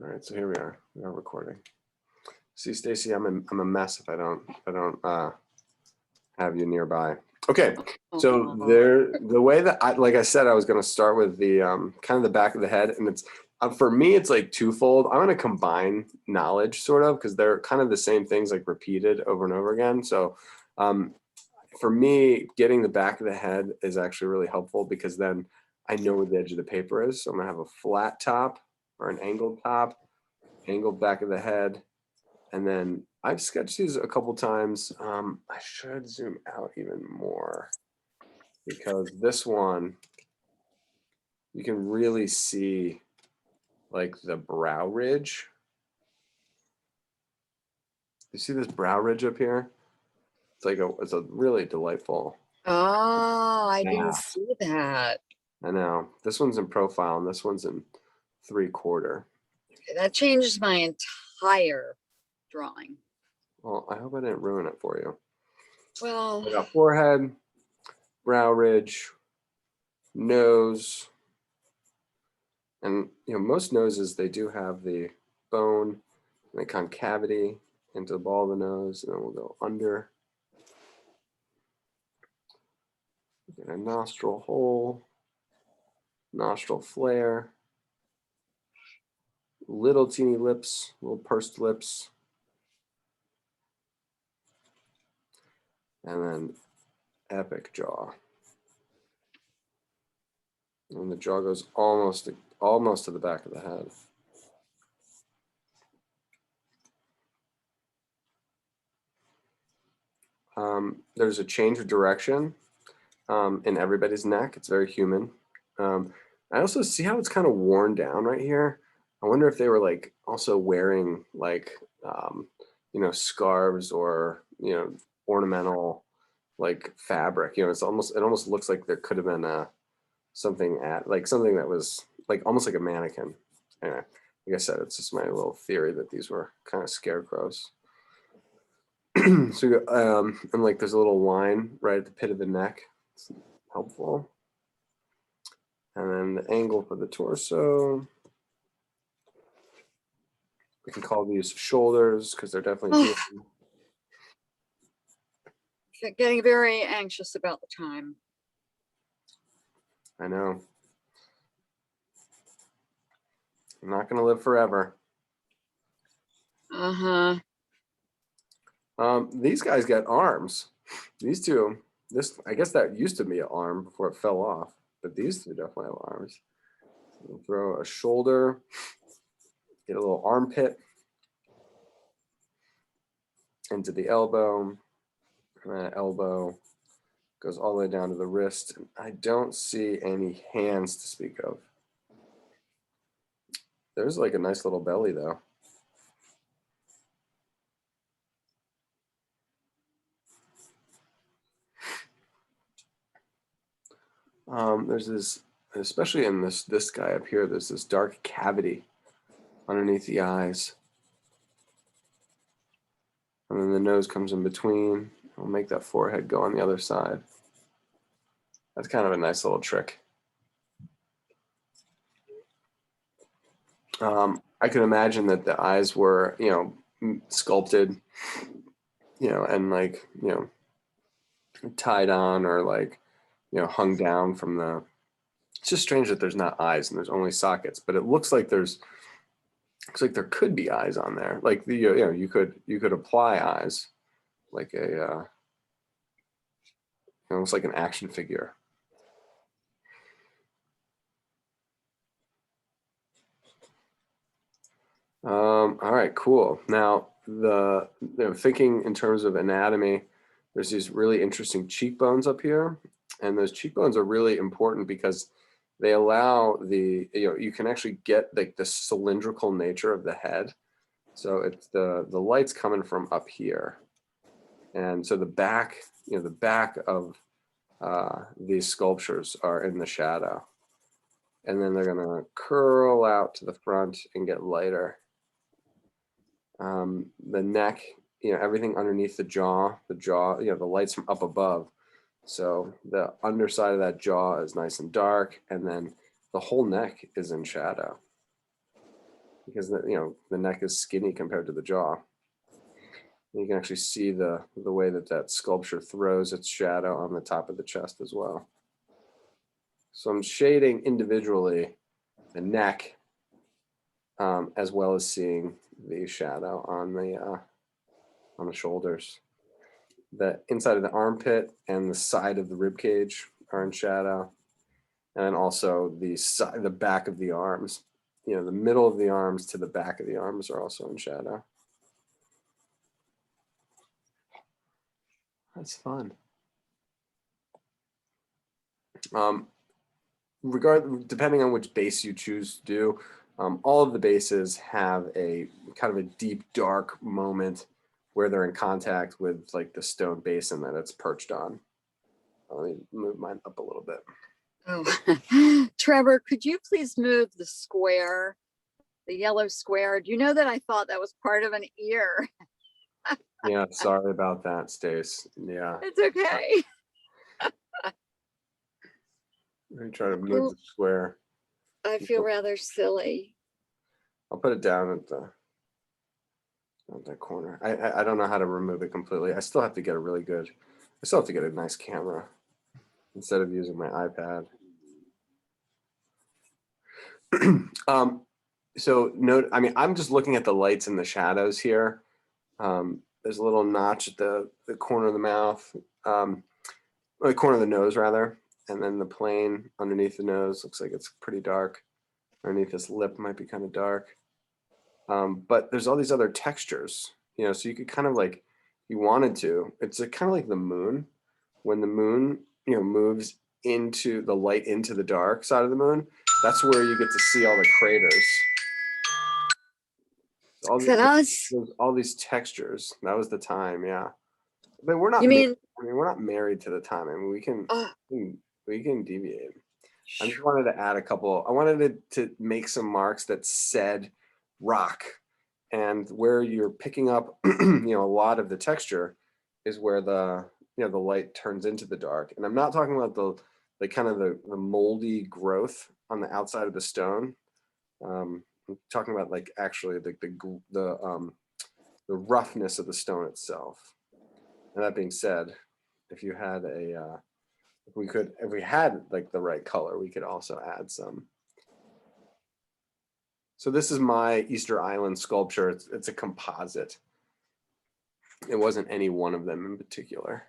All right, so here we are. We are recording. See, Stacy, I'm a mess if I don't have you nearby. Okay, so the way that like I said, I was going to start with the kind of the back of the head, and it's for me, it's like twofold. I'm going to combine knowledge sort of because they're kind of the same things, like repeated over and over again. So for me, getting the back of the head is actually really helpful because then I know where the edge of the paper is. So I'm going to have a flat top or an angled top, angled back of the head. And then I've sketched these a couple times. I should zoom out even more because this one, you can really see like the brow ridge. You see this brow ridge up here? It's a really delightful. Oh, I didn't see that. I know. This one's in profile and this one's in 3/4. That changes my entire drawing. Well, I hope I didn't ruin it for you. Well, I got forehead, brow ridge, nose, and most noses, they do have the bone and the concavity into the ball of the nose, and then we'll go under. Get a nostril hole, nostril flare, little teeny lips, little pursed lips, and then epic jaw. And the jaw goes almost to the back of the head. There's a change of direction in everybody's neck. It's very human. I also see how it's kind of worn down right here. I wonder if they were like also wearing like scarves or ornamental like fabric. It almost looks like there could have been something that was like almost like a mannequin. Anyway, like I said, it's just my little theory that these were kind of scarecrows. So and like there's a little line right at the pit of the neck. It's helpful. And then the angle for the torso. We can call these shoulders because they're definitely getting very anxious about the time. I know. I'm not going to live forever. These guys got arms. These two, I guess that used to be an arm before it fell off, but these two definitely have arms. We'll throw a shoulder, get a little armpit into the elbow, and that elbow goes all the way down to the wrist. I don't see any hands to speak of. There's like a nice little belly though. There's this, especially in this guy up here, there's this dark cavity underneath the eyes. And then the nose comes in between. We'll make that forehead go on the other side. That's kind of a nice little trick. I can imagine that the eyes were, sculpted, and like, tied on or like, hung down from the. It's just strange that there's not eyes and there's only sockets, but it looks like there could be eyes on there. Like you could apply eyes, like a almost like an action figure. All right, cool. Now thinking in terms of anatomy, there's these really interesting cheekbones up here, and those cheekbones are really important because they allow you can actually get like the cylindrical nature of the head. So it's the light's coming from up here, and so the back of these sculptures are in the shadow, and then they're gonna curl out to the front and get lighter. The neck, everything underneath the jaw, the light's from up above. So the underside of that jaw is nice and dark, and then the whole neck is in shadow. because the neck is skinny compared to the jaw. And you can actually see the way that sculpture throws its shadow on the top of the chest as well. So I'm shading individually the neck, as well as seeing the shadow on the shoulders. The inside of the armpit and the side of the rib cage are in shadow, and then also the back of the arms. The middle of the arms to the back of the arms are also in shadow. That's fun. Depending on which base you choose to do, all of the bases have a kind of a deep, dark moment where they're in contact with like the stone basin that it's perched on. Let me move mine up a little bit. Oh, Trevor, could you please move the square, the yellow square? Do you know that I thought that was part of an ear? Yeah, sorry about that, Stace. Yeah. It's okay. Let me try to move the square. I feel rather silly. I'll put it down at that corner. I don't know how to remove it completely. I still have to get a nice camera instead of using my iPad. So note, I'm just looking at the lights and the shadows here. There's a little notch at the corner of the mouth, the corner of the nose rather, and then the plane underneath the nose looks like it's pretty dark. Underneath this lip might be kind of dark. But there's all these other textures, so you could kind of like, you wanted to, it's kind of like the moon. When the moon, moves into the light into the dark side of the moon, that's where you get to see all the craters. All these textures. That was the time, yeah. But we're not. We're not married to the time. We can deviate. I just wanted to add a couple. I wanted to make some marks that said rock, and where you're picking up, a lot of the texture is where the light turns into the dark. And I'm not talking about the kind of the moldy growth on the outside of the stone. I'm talking about like actually the roughness of the stone itself. And that being said, if you had if we had like the right color, we could also add some. So this is my Easter Island sculpture. It's a composite. It wasn't any one of them in particular.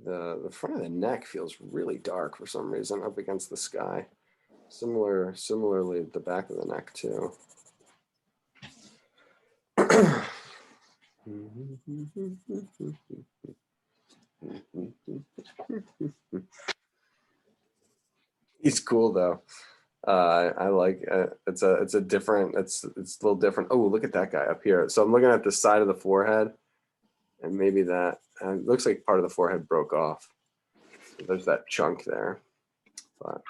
The front of the neck feels really dark for some reason up against the sky. Similarly, the back of the neck too. He's cool though. I like it's a little different. Oh, look at that guy up here. So I'm looking at the side of the forehead, and maybe that it looks like part of the forehead broke off. There's that chunk there. But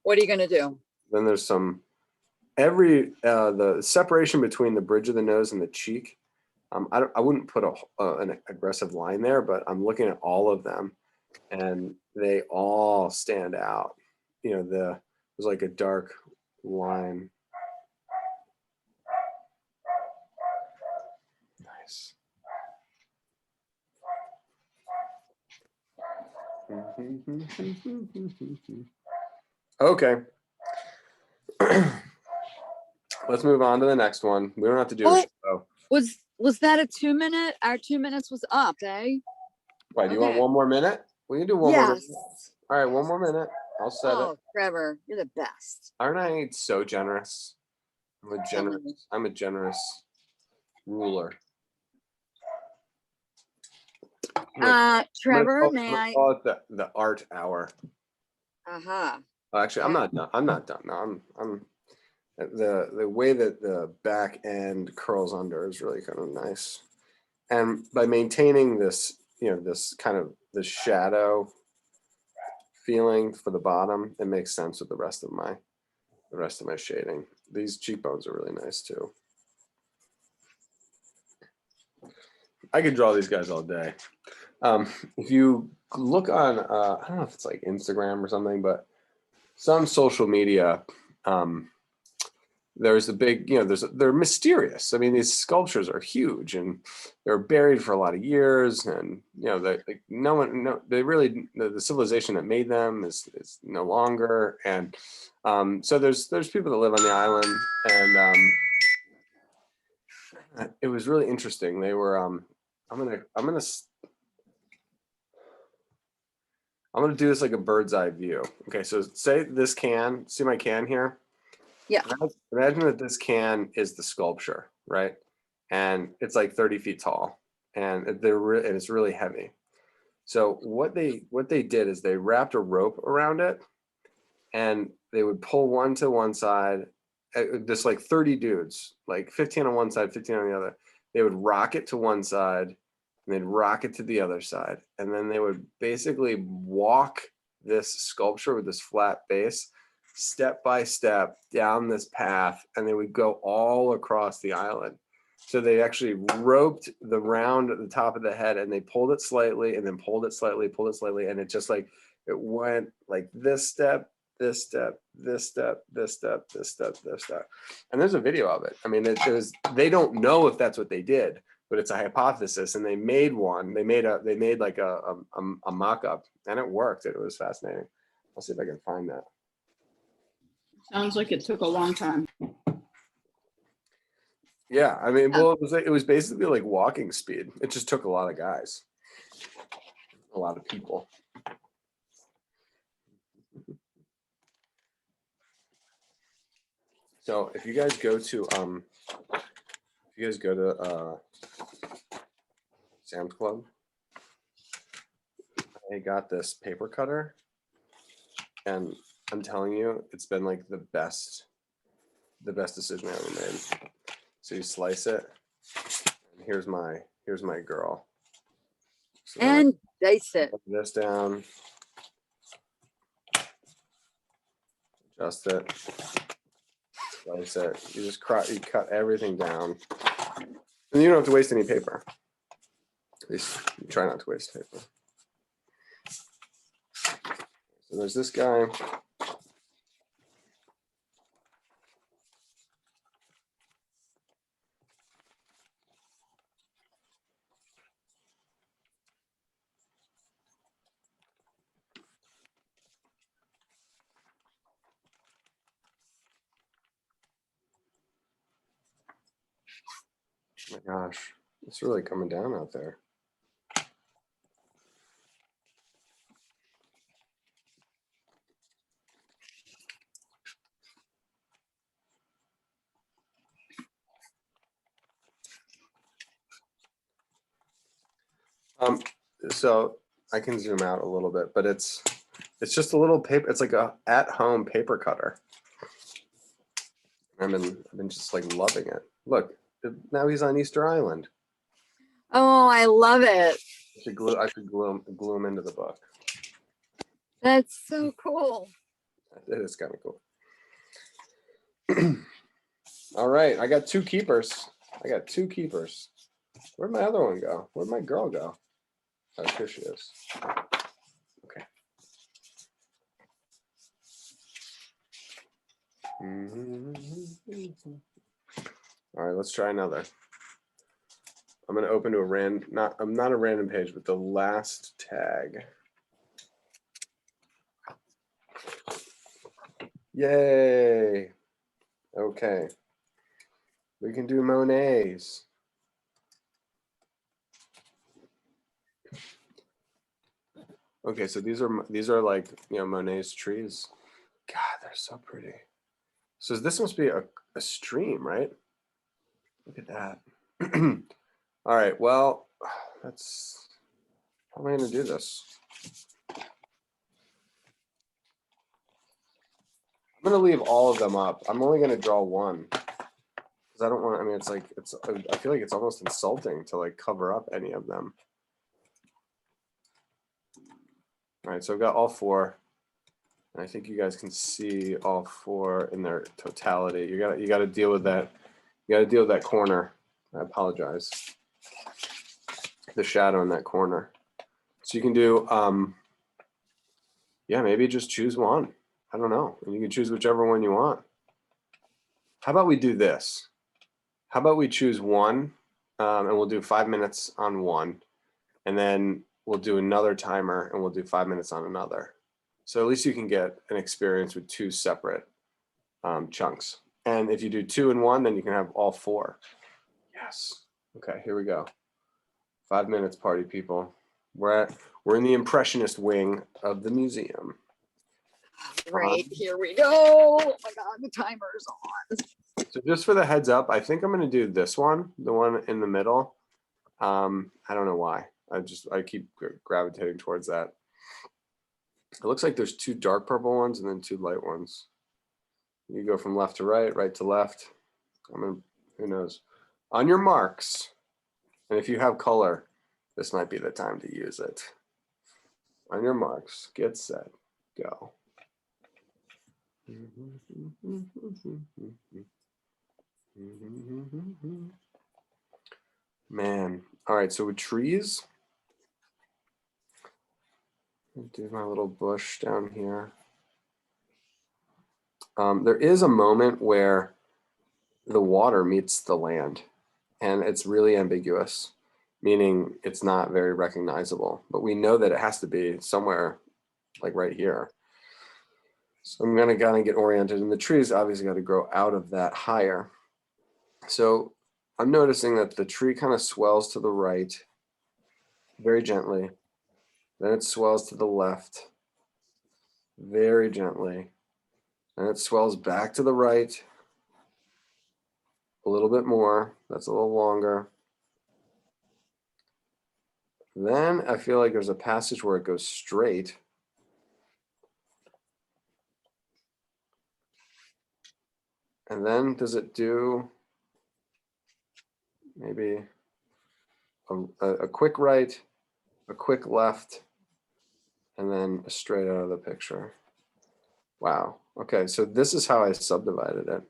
what are you gonna do? Then there's some the separation between the bridge of the nose and the cheek. I wouldn't put an aggressive line there, but I'm looking at all of them, and they all stand out. There's like a dark line. Nice. Okay. Let's move on to the next one. We don't have to do the show. Was that a 2 minute? Our 2 minutes was up, eh? Why, do you want one more minute? We can do one more minute. All right, one more minute. I'll set it. Oh, Trevor, you're the best. Aren't I so generous? I'm a generous ruler. Trevor, may I call it the art hour? Uh-huh. Actually, I'm not done. I'm not done. No, I'm the way that the back end curls under is really kind of nice. And by maintaining this, this kind of the shadow feeling for the bottom, it makes sense with the rest of my shading. These cheekbones are really nice too. I could draw these guys all day. If you look on, I don't know if it's like Instagram or something, but some social media, there's a big, they're mysterious. I mean, these sculptures are huge and they're buried for a lot of years, and the civilization that made them is no longer. And so there's people that live on the island, and it was really interesting. They were I'm gonna do this like a bird's eye view. Okay, so say this can, see my can here? Yeah. Imagine that this can is the sculpture, right? And it's like 30 feet tall, and and it's really heavy. So what they did is they wrapped a rope around it, and they would pull one to one side, just like 30 dudes, like 15 on one side, 15 on the other. They would rock it to one side, and they'd rock it to the other side, and then they would basically walk this sculpture with this flat base step by step down this path, and they would go all across the island. So they actually roped the round at the top of the head, and they pulled it slightly, and then pulled it slightly, and it just like, it went like this step, this step, this step, this step, this step, this step. And there's a video of it. I mean, they don't know if that's what they did, but it's a hypothesis, and they made one. They made like a mock-up, and it worked. It was fascinating. I'll see if I can find that. Sounds like it took a long time. Yeah, I mean, well, it was basically like walking speed. It just took a lot of guys, a lot of people. So if you guys go to Sam's Club, I got this paper cutter, and I'm telling you, it's been like the best decision I ever made. So you slice it, and here's my girl. So And dice it. put this down, adjust it, slice it. You cut everything down, and you don't have to waste any paper. At least you try not to waste paper. So there's this guy. Oh my gosh, it's really coming down out there. So I can zoom out a little bit, but it's just a little paper. It's like a at-home paper cutter. I've been just like loving it. Look, now he's on Easter Island. Oh, I love it. I should glue him into the book. That's so cool. It is kind of cool. All right, I got two keepers. Where'd my other one go? Where'd my girl go? Oh, here she is. Okay. All right, let's try another. I'm going to open to not a random page, but the last tag. Yay. Okay. We can do Monets. Okay, so these are like, Monet's trees. God, they're so pretty. So this must be a stream, right? Look at that. All right, well, how am I going to do this? I'm going to leave all of them up. I'm only going to draw one, because I don't want, I mean, I feel like it's almost insulting to like cover up any of them. All right, so I've got all four. And I think you guys can see all four in their totality. You got to deal with that. You got to deal with that corner. I apologize. The shadow in that corner. So you can do, yeah, maybe just choose one. I don't know. You can choose whichever one you want. How about we do this? How about we choose one, and we'll do 5 minutes on one, and then we'll do another timer and we'll do 5 minutes on another. So at least you can get an experience with two separate chunks. And if you do 2 and 1, then you can have all 4. Yes. Okay, here we go. 5 minutes, party people. We're in the impressionist wing of the museum. Right, here we go. Oh my God, the timer's on. So just for the heads up, I think I'm going to do this one, the one in the middle. I don't know why. I keep gravitating towards that. It looks like there's 2 dark purple ones and then 2 light ones. You go from left to right, right to left. Who knows? On your marks. And if you have color, this might be the time to use it. On your marks, get set, go. Man, all right, so with trees, I'll do my little bush down here. There is a moment where the water meets the land, and it's really ambiguous, meaning it's not very recognizable, but we know that it has to be somewhere like right here. So I'm gonna kind of get oriented, and the trees obviously got to grow out of that higher. So I'm noticing that the tree kind of swells to the right very gently. Then it swells to the left very gently. And it swells back to the right a little bit more. That's a little longer. Then I feel like there's a passage where it goes straight. And then does it do maybe a quick right, a quick left, and then a straight out of the picture? Wow. Okay, so this is how I subdivided it.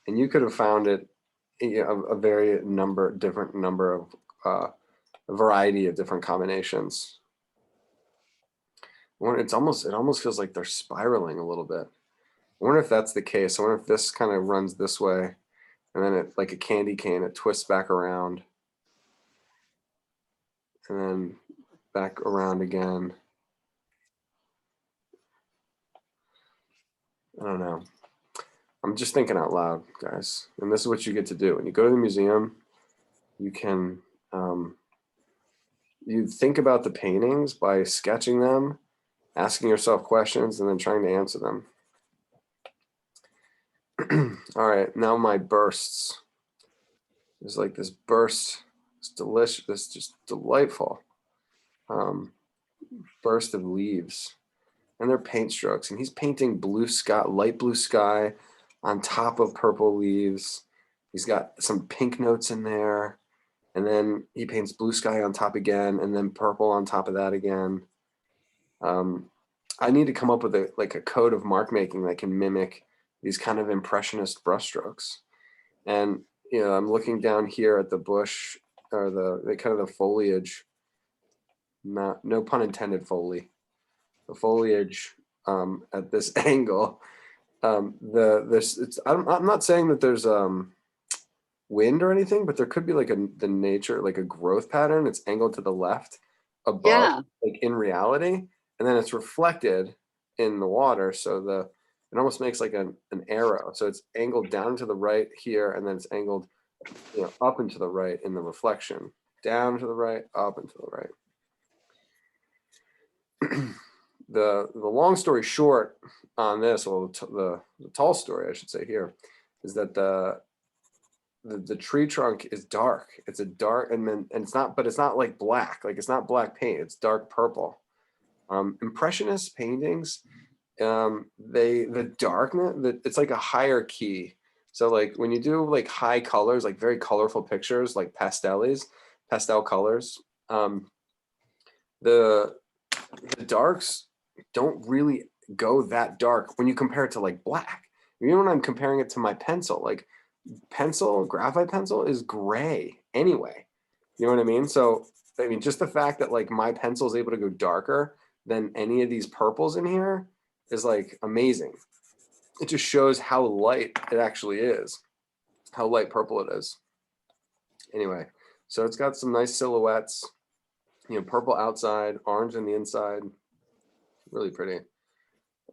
And you could have found it a very different number of a variety of different combinations. It almost feels like they're spiraling a little bit. I wonder if that's the case. I wonder if this kind of runs this way, and then it, like a candy cane, it twists back around, and then back around again. I don't know. I'm just thinking out loud, guys. And this is what you get to do. When you go to the museum, you can you think about the paintings by sketching them, asking yourself questions, and then trying to answer them. All right, now my bursts. There's like this burst. It's delicious. It's just delightful. Burst of leaves, and they're paint strokes. And he's painting blue sky, light blue sky, on top of purple leaves. He's got some pink notes in there, and then he paints blue sky on top again, and then purple on top of that again. I need to come up with a code of mark making that can mimic these kind of impressionist brushstrokes. And I'm looking down here at the bush, or the kind of the foliage. No pun intended, the foliage at this angle. I'm not saying that there's wind or anything, but there could be like the nature, like a growth pattern. It's angled to the left above, like in reality, and then it's reflected in the water. So it almost makes like an arrow. So it's angled down to the right here, and then it's angled up and to the right in the reflection. Down to the right, up and to the right. The long story short on this, well, the tall story I should say here, is that the tree trunk is dark. It's a dark, and it's not, but it's not like black. Like it's not black paint. It's dark purple. Impressionist paintings, the darkness, it's like a higher key. So like when you do like high colors, like very colorful pictures, like pastel colors, the darks don't really go that dark when you compare it to like black. Even when I'm comparing it to my pencil, like graphite pencil is gray anyway. You know what I mean? So, I mean, just the fact that like my pencil is able to go darker than any of these purples in here is like amazing. it just shows how light it actually is, how light purple it is. Anyway, so it's got some nice silhouettes, you know, purple outside, orange on the inside, really pretty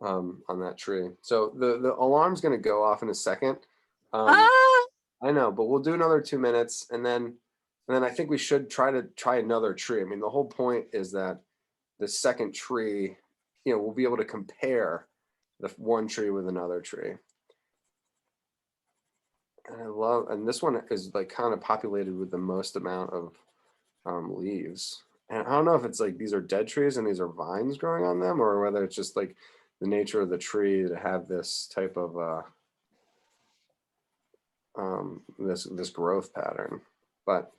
on that tree. So the alarm's going to go off in a second. Ah, I know, but we'll do another 2 minutes, and then I think we should try another tree. I mean, the whole point is that the second tree, you know, we'll be able to compare the one tree with another tree. And and this one is like kind of populated with the most amount of leaves. And I don't know if it's like these are dead trees and these are vines growing on them, or whether it's just like the nature of the tree to have this type of this growth pattern. But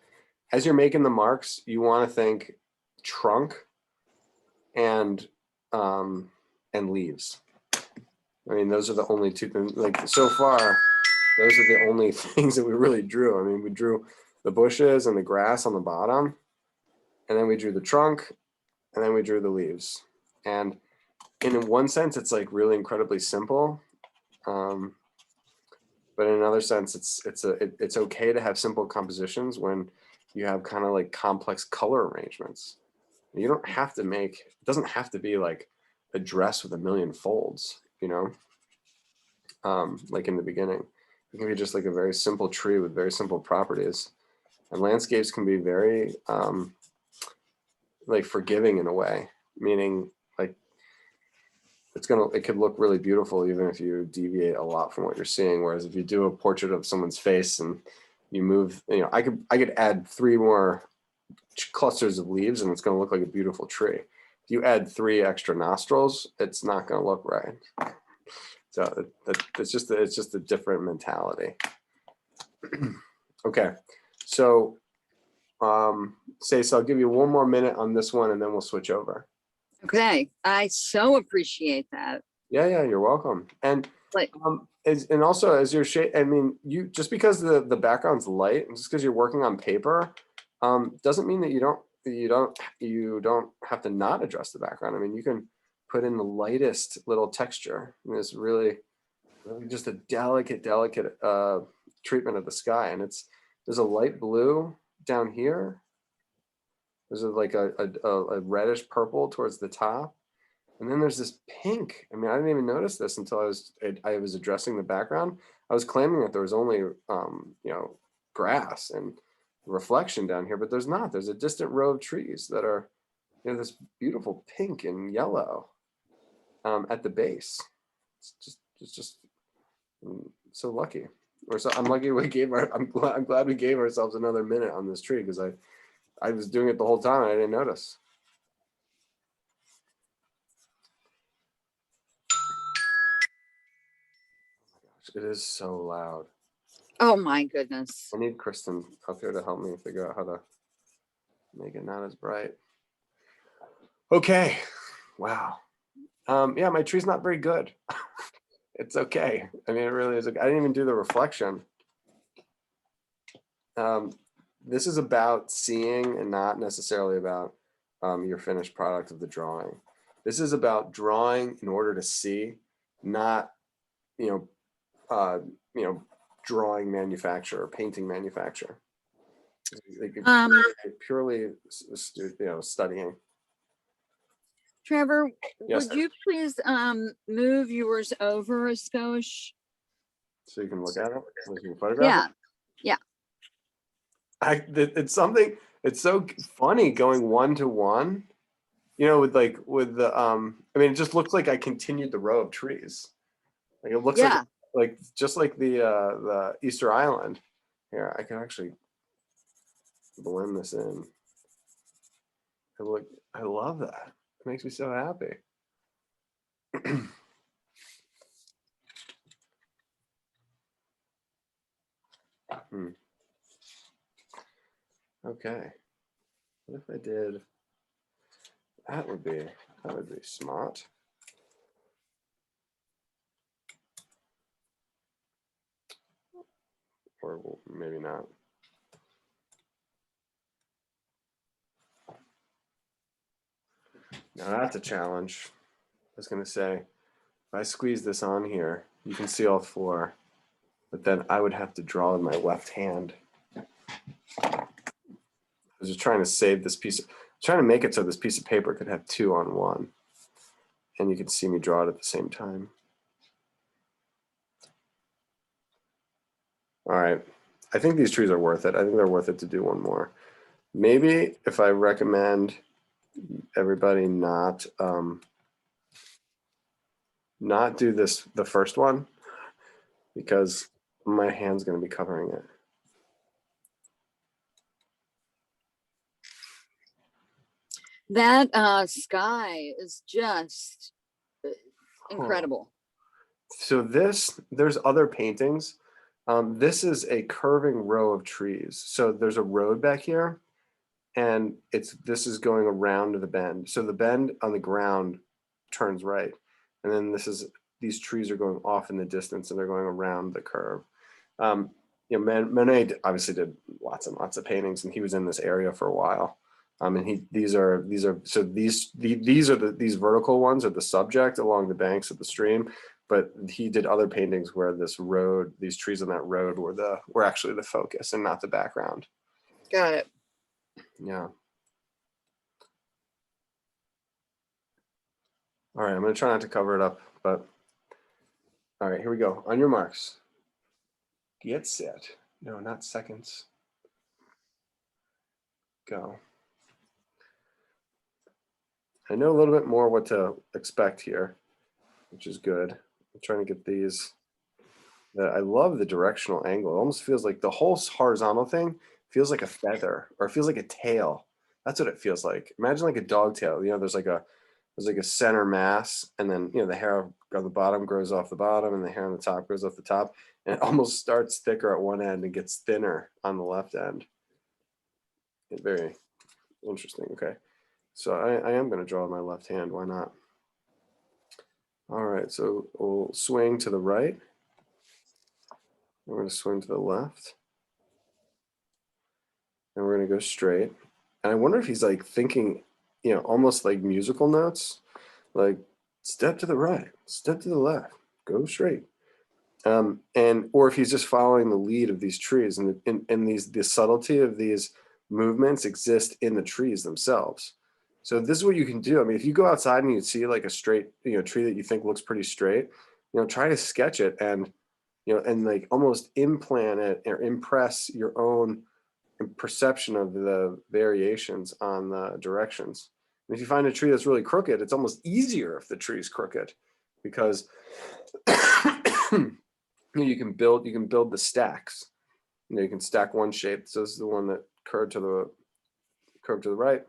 as you're making the marks, you want to think trunk and leaves. I mean, those are the only two things. Like so far, those are the only things that we really drew. I mean, we drew the bushes and the grass on the bottom, and then we drew the trunk, and then we drew the leaves. And in one sense, it's like really incredibly simple. But in another sense, it's okay to have simple compositions when you have kind of like complex color arrangements. You don't have to make, it doesn't have to be like a dress with a million folds, you know, like in the beginning. It can be just like a very simple tree with very simple properties. And landscapes can be very like forgiving in a way, meaning like it could look really beautiful even if you deviate a lot from what you're seeing. Whereas if you do a portrait of someone's face and you move, you know, I could add 3 more clusters of leaves and it's going to look like a beautiful tree. If you add 3 extra nostrils, it's not going to look right. So it's just a different mentality. Okay, so Stacey, I'll give you 1 more minute on this one and then we'll switch over. okay. I so appreciate that. Yeah, you're welcome. And Like, and also as you're I mean, you just because the background's light and just because you're working on paper, doesn't mean that you don't have to not address the background. I mean, you can put in the lightest little texture. And it's really just a delicate treatment of the sky. And there's a light blue down here. There's like a reddish purple towards the top. And then there's this pink. I mean, I didn't even notice this until I was addressing the background. I was claiming that there was only, you know, grass and reflection down here, but there's not. There's a distant row of trees that are, you know, this beautiful pink and yellow at the base. It's just so lucky. Or so I'm lucky I'm glad we gave ourselves another minute on this tree because I was doing it the whole time and I didn't notice. It is so loud. oh my goodness. I need Kristen up here to help me figure out how to make it not as bright. Okay. Wow. Yeah, my tree's not very good. It's okay. I mean, it really is. I didn't even do the reflection. This is about seeing and not necessarily about your finished product of the drawing. This is about drawing in order to see, not, you know, drawing manufacture or painting manufacture. Like purely, you know, studying. Trevor, Yes, would you please move yours over a skosh? so you can look at it, like you can photograph it. Yeah. It's something. It's so funny going 1-to-1. You know, with the I mean, it just looks like I continued the row of trees. Like it looks like just like the Easter Island. Here, I can actually blend this in. I love that. It makes me so happy. Okay. What if I did? That would be smart. Or maybe not. Now that's a challenge. I was gonna say, if I squeeze this on here, You can see all four, but then I would have to draw in my left hand. I was just trying to save this trying to make it so this piece of paper could have two on one. And you can see me draw it at the same time. All right. I think these trees are worth it. I think they're worth it to do one more. Maybe if I recommend everybody not do the first one, because my hand's going to be covering it. That sky is just incredible. So there's other paintings. This is a curving row of trees. So there's a road back here, and this is going around the bend. So the bend on the ground turns right, and then these trees are going off in the distance, and they're going around the curve. Monet obviously did lots and lots of paintings, and he was in this area for a while. And these vertical ones are the subject along the banks of the stream, but he did other paintings where these trees on that road were actually the focus and not the background. Got it. Yeah. All right, I'm gonna try not to cover it up, but all right, here we go. On your marks. Get set. No, not seconds. Go. I know a little bit more what to expect here, which is good. I'm trying to get these. I love the directional angle. It almost feels like the whole horizontal thing feels like a feather, or it feels like a tail. That's what it feels like. Imagine like a dog tail. There's like a center mass, and then the hair on the bottom grows off the bottom, and the hair on the top grows off the top, and it almost starts thicker at one end and gets thinner on the left end. Very interesting. Okay. So I am going to draw my left hand. Why not? All right, so we'll swing to the right. We're going to swing to the left. And we're going to go straight. And I wonder if he's like thinking, almost like musical notes, like step to the right, step to the left, go straight. Or if he's just following the lead of these trees, and the subtlety of these movements exist in the trees themselves. So this is what you can do. I mean, if you go outside and you see like a straight, tree that you think looks pretty straight, try to sketch it and like almost implant it or impress your own perception of the variations on the directions. And if you find a tree that's really crooked, it's almost easier if the tree is crooked, because you can build the stacks. You can stack one shape. So this is the one that curved to the right.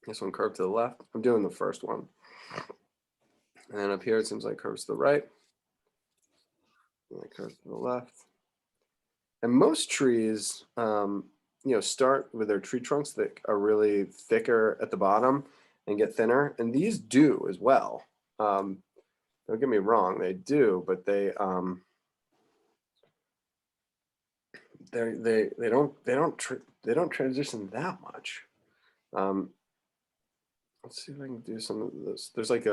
This one curved to the left. I'm doing the first one. And then up here, it seems like curves to the right. And it curves to the left. And most trees, start with their tree trunks that are really thicker at the bottom and get thinner. And these do as well. Don't get me wrong, they do, but they don't transition that much. Let's see if I can do some of this. There's like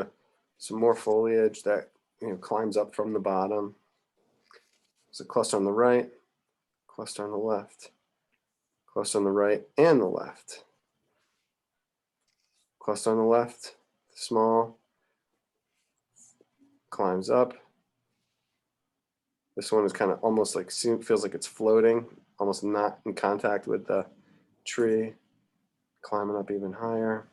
some more foliage that climbs up from the bottom. There's a cluster on the right, cluster on the left, cluster on the right and the left, cluster on the left, small, climbs up. This one is kind of almost like, feels like it's floating, almost not in contact with the tree, climbing up even higher.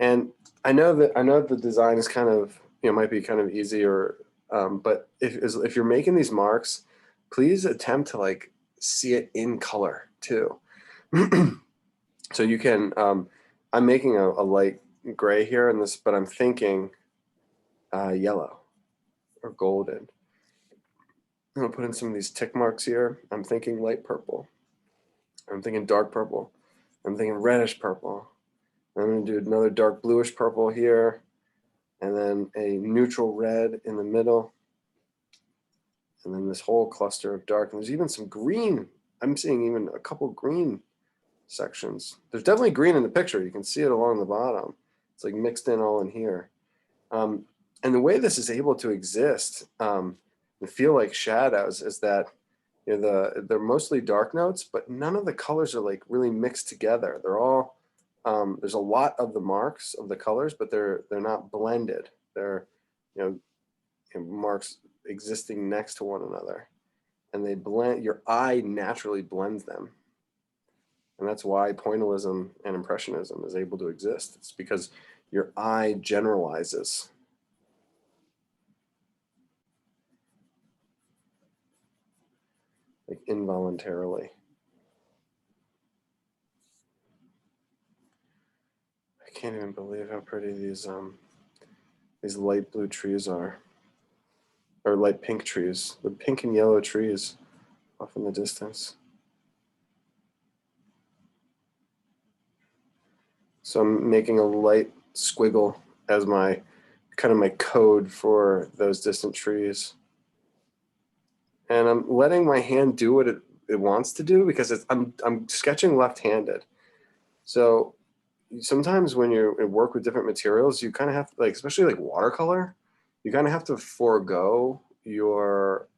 And I know that the design is kind of, might be kind of easy, but if you're making these marks, please attempt to like see it in color too. So you can, I'm making a light gray here in this, but I'm thinking yellow or golden. I'm gonna put in some of these tick marks here. I'm thinking light purple. I'm thinking dark purple. I'm thinking reddish purple. I'm gonna do another dark bluish purple here, and then a neutral red in the middle. And then this whole cluster of dark. And there's even some green. I'm seeing even a couple green sections. There's definitely green in the picture. You can see it along the bottom. It's like mixed in all in here. And And the way this is able to exist and feel like shadows is that they're mostly dark notes, but none of the colors are like really mixed together. They're all there's a lot of the marks of the colors, but they're not blended. They're marks existing next to one another, and they blend. Your eye naturally blends them, and that's why pointillism and impressionism is able to exist. It's because your eye generalizes. Like involuntarily. I can't even believe how pretty these light blue trees are, or light pink trees. The pink and yellow trees off in the distance. So I'm making a light squiggle as my kind of my code for those distant trees. And I'm letting my hand do what it wants to do because I'm sketching left-handed. So sometimes when you work with different materials, you kind of have to, like, especially like watercolor, you kind of have to forego your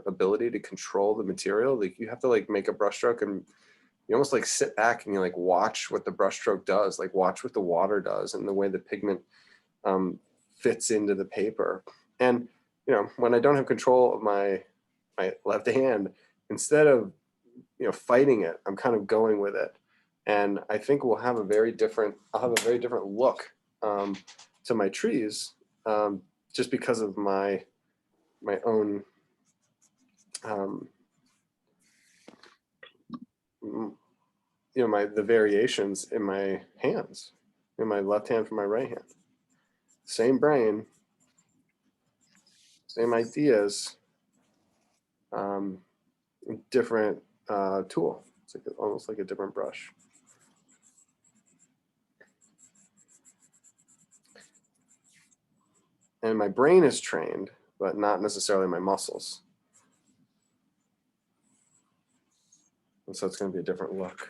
ability to control the material. Like you have to like make a brushstroke and you almost like sit back and you like watch what the brushstroke does, like watch what the water does and the way the pigment fits into the paper. And when I don't have control of my left hand, instead of fighting it, I'm kind of going with it. And I think I'll have a very different look to my trees, just because of my own the variations in my hands, in my left hand from my right hand. Same brain, same ideas, different tool. It's like almost like a different brush. And my brain is trained, but not necessarily my muscles. And so it's going to be a different look.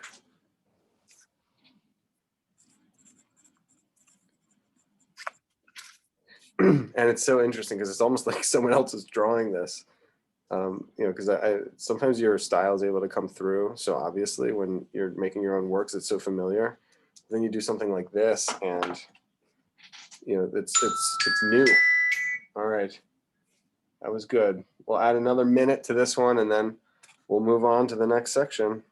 And it's so interesting because it's almost like someone else is drawing this. Because I sometimes your style is able to come through so obviously when you're making your own works, it's so familiar. Then you do something like this, and it's new. All right, that was good. We'll add another minute to this one, and then we'll move on to the next section.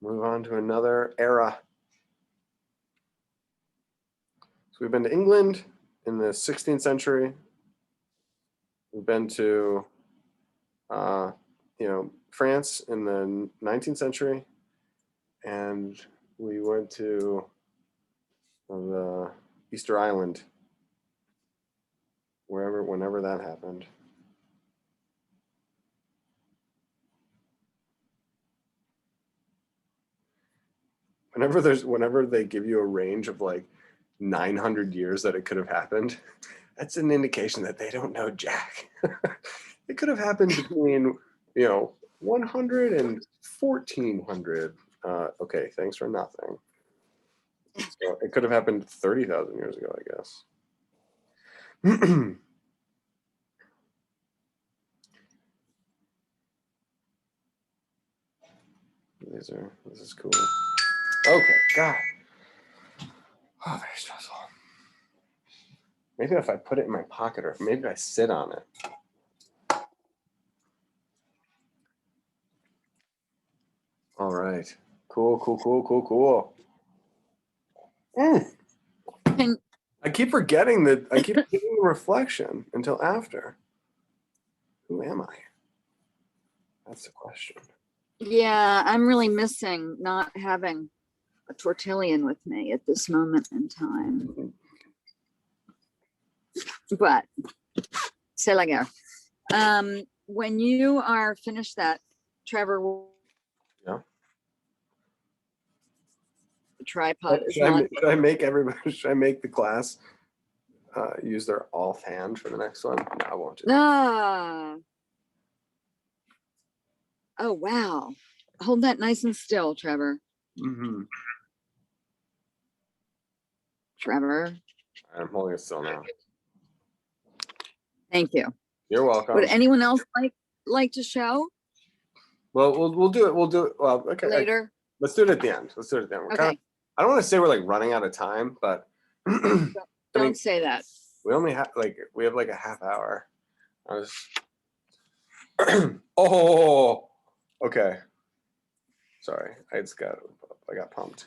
Move on to another era. So we've been to England in the 16th century. We've been to France in the 19th century, and we went to the Easter Island, whenever that happened. Whenever they give you a range of like 900 years that it could have happened, that's an indication that they don't know jack. It could have happened between 100 and 1400. Okay, thanks for nothing. So it could have happened 30,000 years ago, I guess. This is cool. Okay, God. Oh, very stressful. Maybe if I put it in my pocket, or maybe I sit on it. All right. Cool. I keep forgetting the reflection until after. Who am I? That's the question. Yeah, I'm really missing not having a tortillion with me at this moment in time. But c'est la guerre. When you are finished that, Trevor, Yeah. the tripod is Should I make the class use their offhand for the next one? No, I won't do that. Oh, wow. Hold that nice and still, Trevor. Mm-hmm. Trevor. I'm holding it still now. Thank you. You're welcome. Would anyone else like to show Well, we'll do it. We'll do it. Well, okay. later? Let's do it at the end. Let's do it at the end. We're kind of, Okay, I don't want to say we're like running out of time, but I don't mean, say that. we only have we have like a half hour. I was oh, okay. Sorry, I got pumped.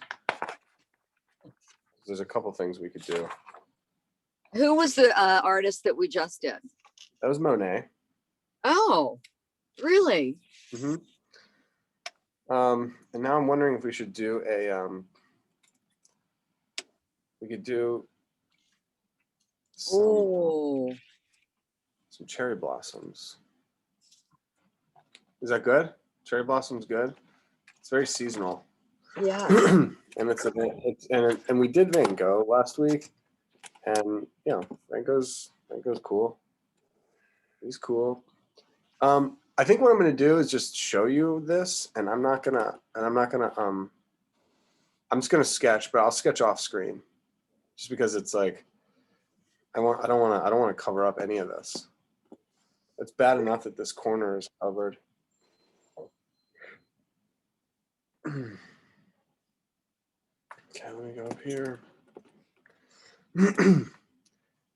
There's a couple things we could do. Who was the artist that we just did? That was Monet. Oh, really? Mm-hmm. And now I'm wondering if we should do we could do Oh, some cherry blossoms. Is that good? Cherry blossoms good? It's very seasonal. yeah. And and we did Van Gogh last week, and you know, Van Gogh's cool. He's cool. I think what I'm gonna do is just show you this, and I'm just gonna sketch, but I'll sketch off screen, just because it's like I don't want to cover up any of this. It's bad enough that this corner is covered. Okay, let me go up here.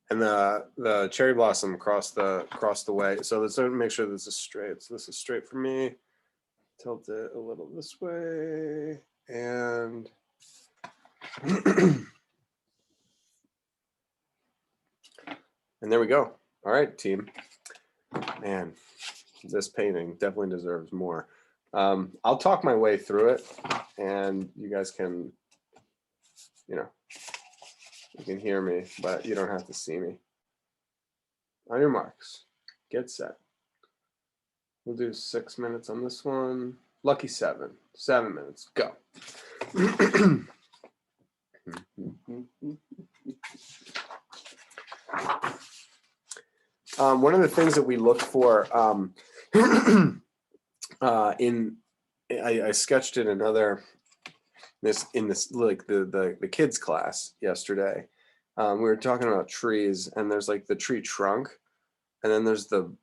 And the cherry blossom across the way. So let's make sure this is straight. So this is straight for me. Tilt it a little this way, and and there we go. All right, team. Man, this painting definitely deserves more. I'll talk my way through it, and you guys can, you know, you can hear me, but you don't have to see me. On your marks, get set. We'll do 6 minutes on this one. Lucky 7. 7 minutes. Go. One of the things that we look for I sketched in this like the kids class yesterday. We were talking about trees, and there's like the tree trunk, and then there's the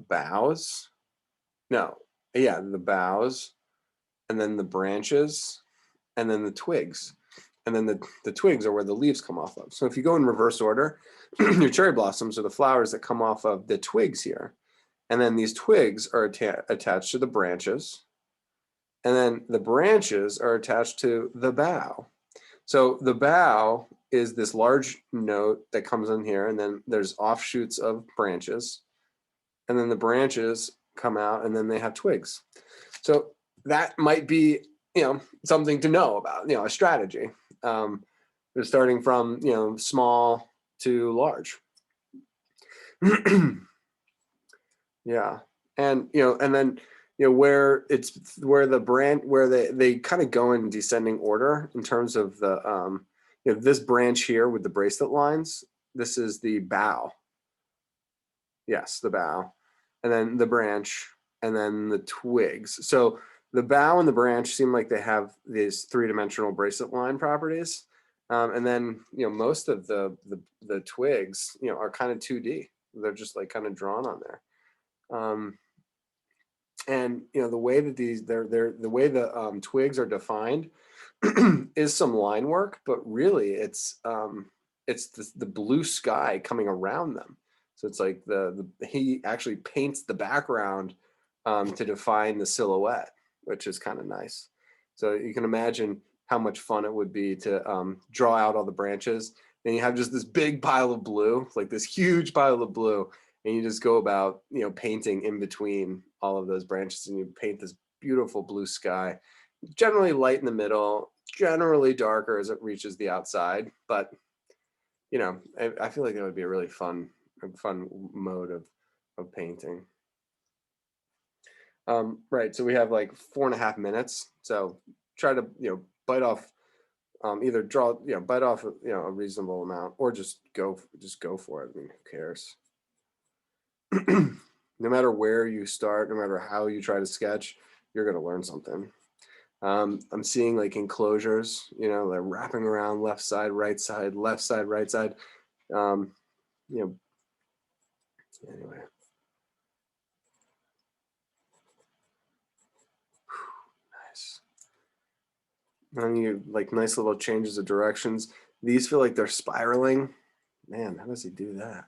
boughs. No, yeah, the boughs, and then the branches, and then the twigs, and then the twigs are where the leaves come off of. So if you go in reverse order, your cherry blossoms are the flowers that come off of the twigs here, and then these twigs are attached to the branches, and then the branches are attached to the bough. So the bough is this large note that comes in here, and then there's offshoots of branches, and then the branches come out, and then they have twigs. So that might be, you know, something to know about, you know, a strategy. They're starting from, you know, small to large. Yeah, and you know, and then you know where they kind of go in descending order in terms of the you know, this branch here with the bracelet lines. This is the bough. Yes, the bough, and then the branch, and then the twigs. So the bough and the branch seem like they have these three-dimensional bracelet line properties, and then you know most of the twigs, you know, are kind of 2D. They're just like kind of drawn on there. And you know the way that the way the twigs are defined is some line work, but really it's the blue sky coming around them. So it's like he actually paints the background to define the silhouette, which is kind of nice. So you can imagine how much fun it would be to draw out all the branches, and you have just this big pile of blue, like this huge pile of blue, and you just go about, you know, painting in between all of those branches, and you paint this beautiful blue sky, generally light in the middle, generally darker as it reaches the outside. But you know, I feel like that would be a really fun mode of painting. Right, so we have like 4.5 minutes. So try to, you know, bite off, either draw, you know, bite off, you know, a reasonable amount, or just go for it. I mean, who cares? No matter where you start, no matter how you try to sketch, you're going to learn something. I'm seeing like enclosures, you know, they're wrapping around left side, right side, left side, right side. You know, Anyway. Nice. And you like nice little changes of directions. These feel like they're spiraling. Man, how does he do that?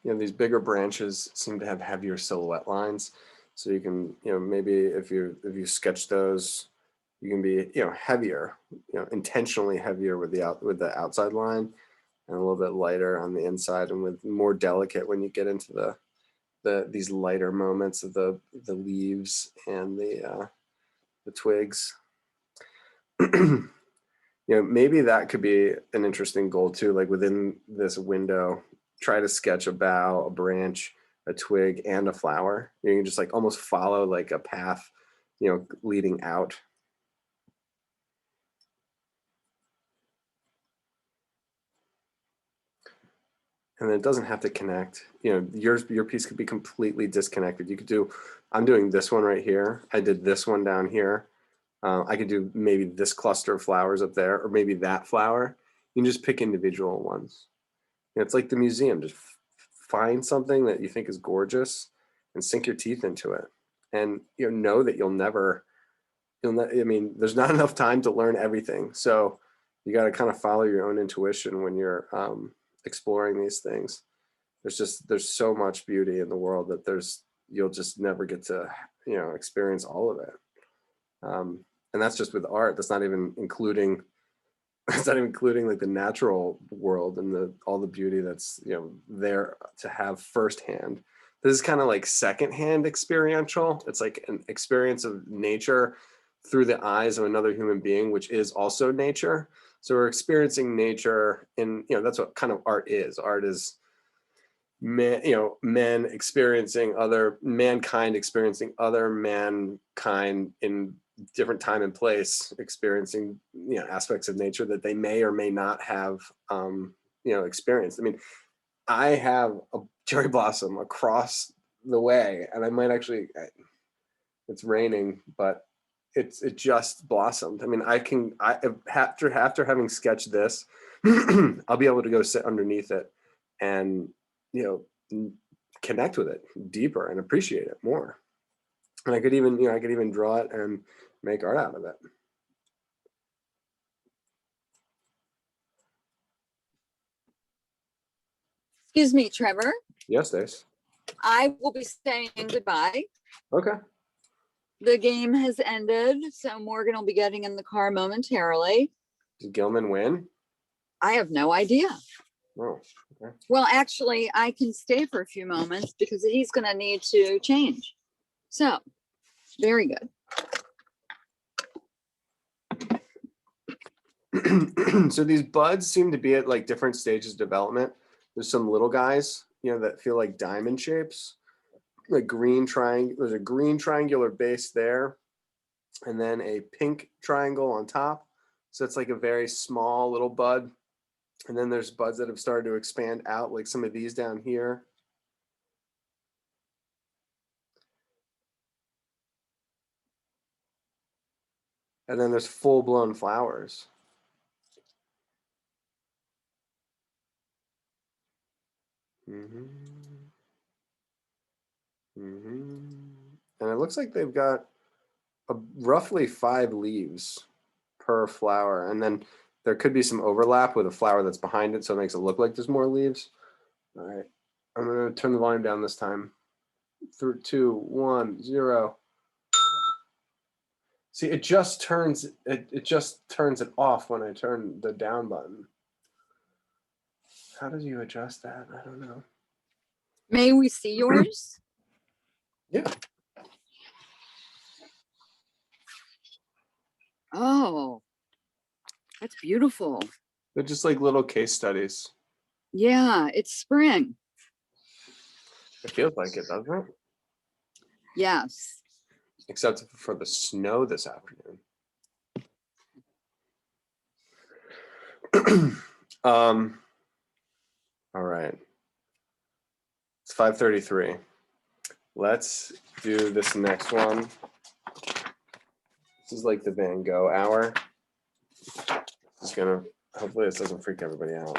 You know, these bigger branches seem to have heavier silhouette lines. So you can, you know, maybe if you sketch those, you can be, you know, heavier, you know, intentionally heavier with the outside line, and a little bit lighter on the inside, and with more delicate when you get into these lighter moments of the leaves and the twigs. You know, maybe that could be an interesting goal too, like within this window, try to sketch a bough, a branch, a twig, and a flower. You can just like almost follow like a path, you know, leading out. And then it doesn't have to connect. You know, your piece could be completely disconnected. You could do, I'm doing this one right here. I did this one down here. I could do maybe this cluster of flowers up there, or maybe that flower. You can just pick individual ones. You know, it's like the museum. Just find something that you think is gorgeous and sink your teeth into it. And you know that I mean, there's not enough time to learn everything. So you got to kind of follow your own intuition when you're exploring these things. There's so much beauty in the world that you'll just never get to, you know, experience all of it. And that's just with art. That's not even including like the natural world and all the beauty that's, you know, there to have firsthand. This is kind of like secondhand experiential. It's like an experience of nature through the eyes of another human being, which is also nature. So we're experiencing nature, and you know, that's what kind of art is. Art is mankind experiencing other mankind in different time and place, experiencing, you know, aspects of nature that they may or may not have you know, experienced. I mean, I have a cherry blossom across the way, and I might actually, it's raining, but it just blossomed. I mean, after having sketched this, I'll be able to go sit underneath it and, you know, connect with it deeper and appreciate it more. And I could even draw it and make art out of it. Excuse me, Trevor. Yes, Dace. I will be saying goodbye. Okay. The game has ended, so Morgan will be getting in the car momentarily. Did Gilman win? I have no idea. Oh, okay. Well, actually, I can stay for a few moments because he's going to need to change. So, very good. So these buds seem to be at like different stages of development. There's some little guys, you know, that feel like diamond shapes, like green triangle. There's a green triangular base there, and then a pink triangle on top. So it's like a very small little bud. And then there's buds that have started to expand out, like some of these down here. And then there's full-blown flowers. And it looks like they've got roughly 5 leaves per flower. And then there could be some overlap with a flower that's behind it, so it makes it look like there's more leaves. All right, I'm gonna turn the volume down this time. 3, 2, 1, 0. See, it just turns it off when I turn the down button. How do you adjust that? I don't know. May we see yours? Yeah. Oh, that's beautiful. They're just like little case studies. Yeah, it's spring. It feels like it, doesn't it? Yes. Except for the snow this afternoon. All right. It's 5:33. Let's do this next one. This is like the Van Gogh hour. just gonna, hopefully this doesn't freak everybody out.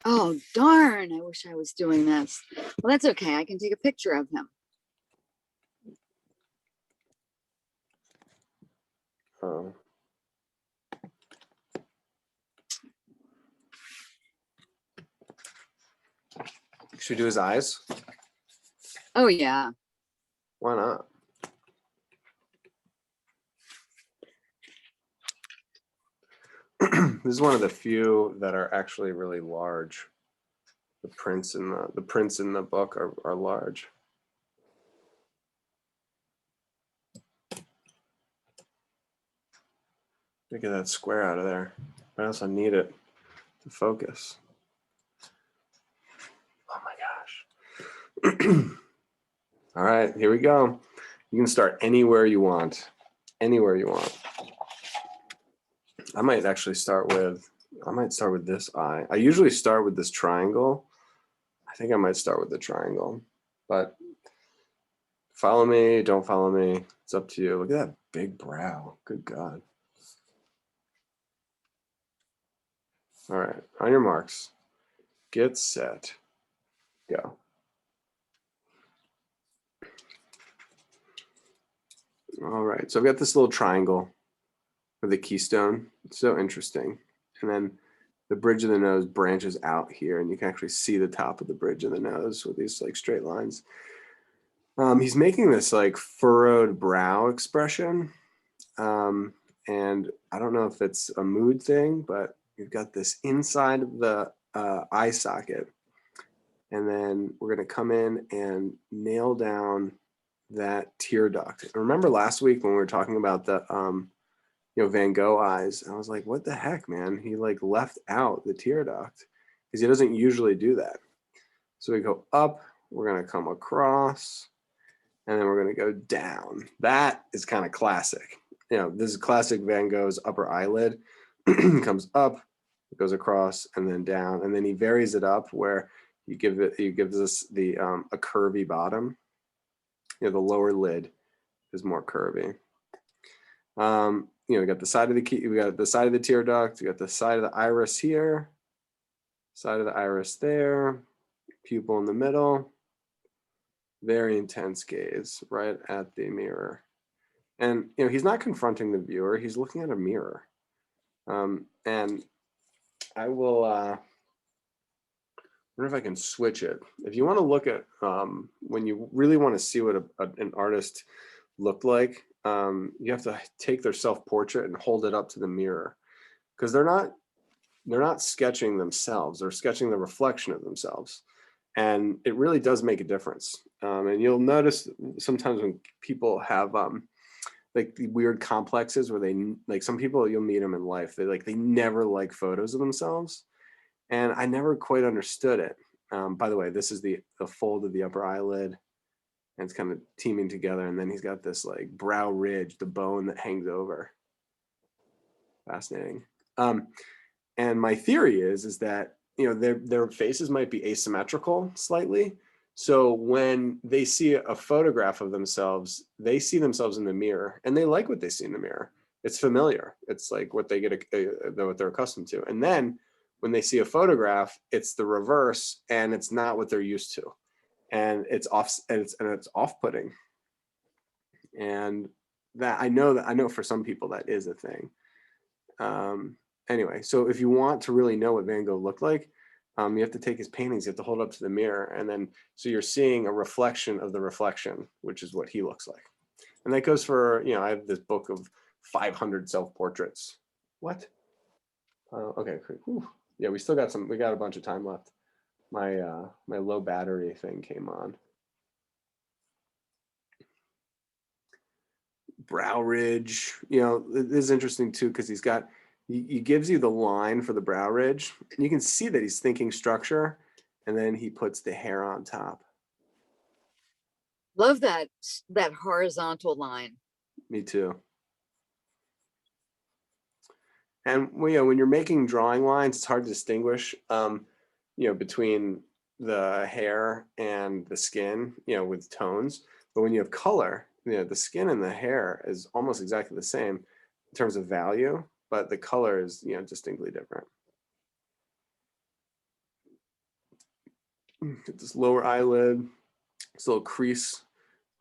Oh, darn. I wish I was doing this. Well, that's okay. I can take a picture of him. Oh. Should we do his eyes? Oh, yeah. Why not? This is one of the few that are actually really large. The prints in the book are large. Get that square out of there. I also need it to focus. Oh my gosh. All right, here we go. You can start anywhere you want. Anywhere you want. I might start with this eye. I usually start with this triangle. I think I might start with the triangle, but follow me, don't follow me. It's up to you. Look at that big brow. Good God. All right, on your marks, get set, go. All right, so I've got this little triangle with a keystone. It's so interesting. And then the bridge of the nose branches out here, and you can actually see the top of the bridge of the nose with these like straight lines. He's making this like furrowed brow expression. And I don't know if it's a mood thing, but you've got this inside of the eye socket. And then we're going to come in and nail down that tear duct. And remember last week when we were talking about the Van Gogh eyes, I was like, what the heck, man? He like left out the tear duct because he doesn't usually do that. So we go up, we're going to come across, and then we're going to go down. That is kind of classic. This is classic Van Gogh's upper eyelid. Comes up, it goes across, and then down, and then he varies it up where he gives us the a curvy bottom. The lower lid is more curvy. We got the side of we got the side of the tear duct, we got the side of the iris here, side of the iris there, pupil in the middle, very intense gaze right at the mirror. And he's not confronting the viewer, he's looking at a mirror. And I will wonder if I can switch it. If you want to look at when you really want to see what an artist looked like, you have to take their self-portrait and hold it up to the mirror, because they're not sketching themselves, they're sketching the reflection of themselves. And it really does make a difference. And you'll notice sometimes when people have like the weird complexes where they, like some people, you'll meet them in life, they never like photos of themselves. And I never quite understood it. By the way, this is the fold of the upper eyelid, and it's kind of teaming together. And then he's got this like brow ridge, the bone that hangs over. Fascinating. And my theory is that their faces might be asymmetrical slightly. So when they see a photograph of themselves, they see themselves in the mirror, and they like what they see in the mirror. It's familiar. It's like what they get, what they're accustomed to. And then when they see a photograph, it's the reverse, and it's not what they're used to, and it's off-putting. And I know for some people that is a thing. Anyway, so if you want to really know what Van Gogh looked like, you have to take his paintings, you have to hold up to the mirror, and then so you're seeing a reflection of the reflection, which is what he looks like. And that goes for, I have this book of 500 self-portraits. What? Okay, cool. Yeah, we got a bunch of time left. My low battery thing came on. Brow ridge, it is interesting too, because he gives you the line for the brow ridge, and you can see that he's thinking structure, and then he puts the hair on top. Love that horizontal line. Me too. And when you're making drawing lines, it's hard to distinguish, between the hair and the skin, with tones. But when you have color, the skin and the hair is almost exactly the same in terms of value, but the color is, distinctly different. Get this lower eyelid, this little crease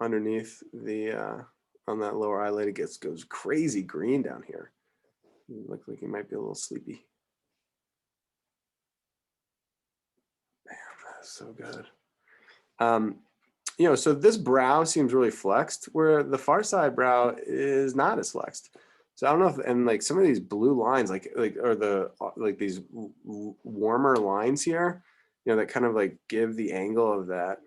underneath the on that lower eyelid. It goes crazy green down here. You look like you might be a little sleepy. Man, that's so good. So this brow seems really flexed, where the far side brow is not as flexed. So I don't know if, and like some of these blue lines, or these warmer lines here, that kind of like give the angle of that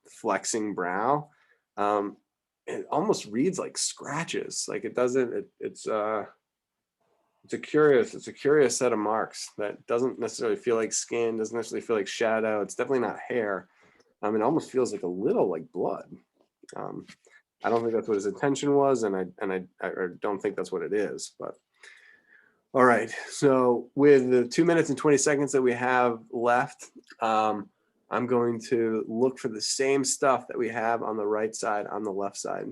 flexing brow. It almost reads like scratches. Like it doesn't. It's a curious set of marks that doesn't necessarily feel like skin, doesn't necessarily feel like shadow. It's definitely not hair. It almost feels like a little like blood. I don't think that's what his intention was, and I don't think that's what it is. But all right. So with the 2 minutes and 20 seconds that we have left, I'm going to look for the same stuff that we have on the right side on the left side.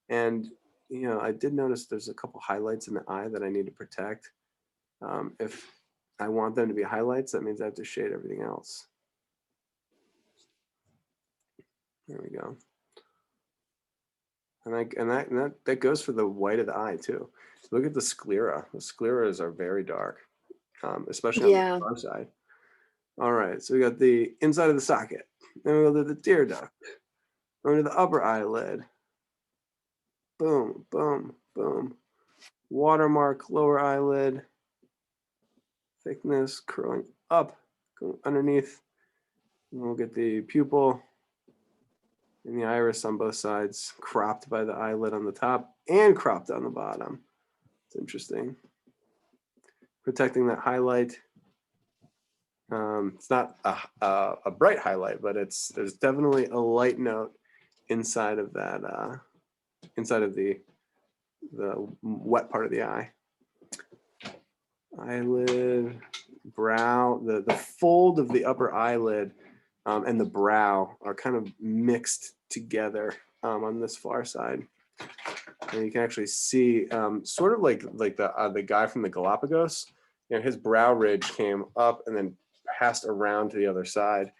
And I did notice there's a couple highlights in the eye that I need to protect. If I want them to be highlights, that means I have to shade everything else. There we go. And that goes for the white of the eye too. So look at the sclera. The scleras are very dark, especially on the far side. All right, so we got the inside of the socket. Then we go to the tear duct. Under the upper eyelid. Boom, boom, boom. Watermark, lower eyelid. Thickness curling up, going underneath. And we'll get the pupil and the iris on both sides, cropped by the eyelid on the top and cropped on the bottom. It's interesting. Protecting that highlight. It's not a bright highlight, but there's definitely a light note inside of that, inside of the wet part of the eye. Eyelid, brow, the fold of the upper eyelid and the brow are kind of mixed together on this far side. And you can actually see sort of like the guy from the Galapagos, his brow ridge came up and then passed around to the other side.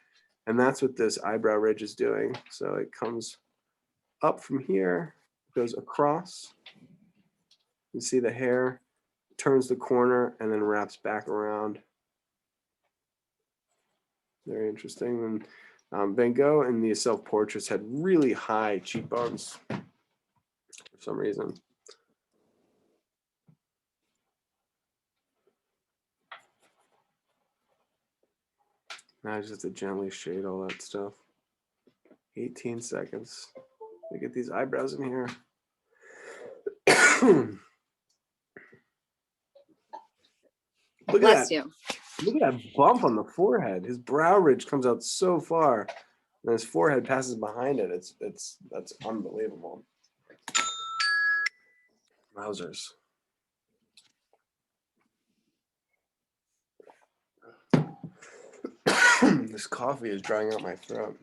And that's what this eyebrow ridge is doing. So it comes up from here, goes across. You see the hair, turns the corner, and then wraps back around. Very interesting. And Van Gogh in these self-portraits had really high cheekbones for some reason. Now I just have to gently shade all that stuff. 18 seconds. We get these eyebrows in here. Look at that. Look at that bump on the forehead. His brow ridge comes out so far, and his forehead passes behind it. That's unbelievable. Wowzers. This coffee is drying out my throat.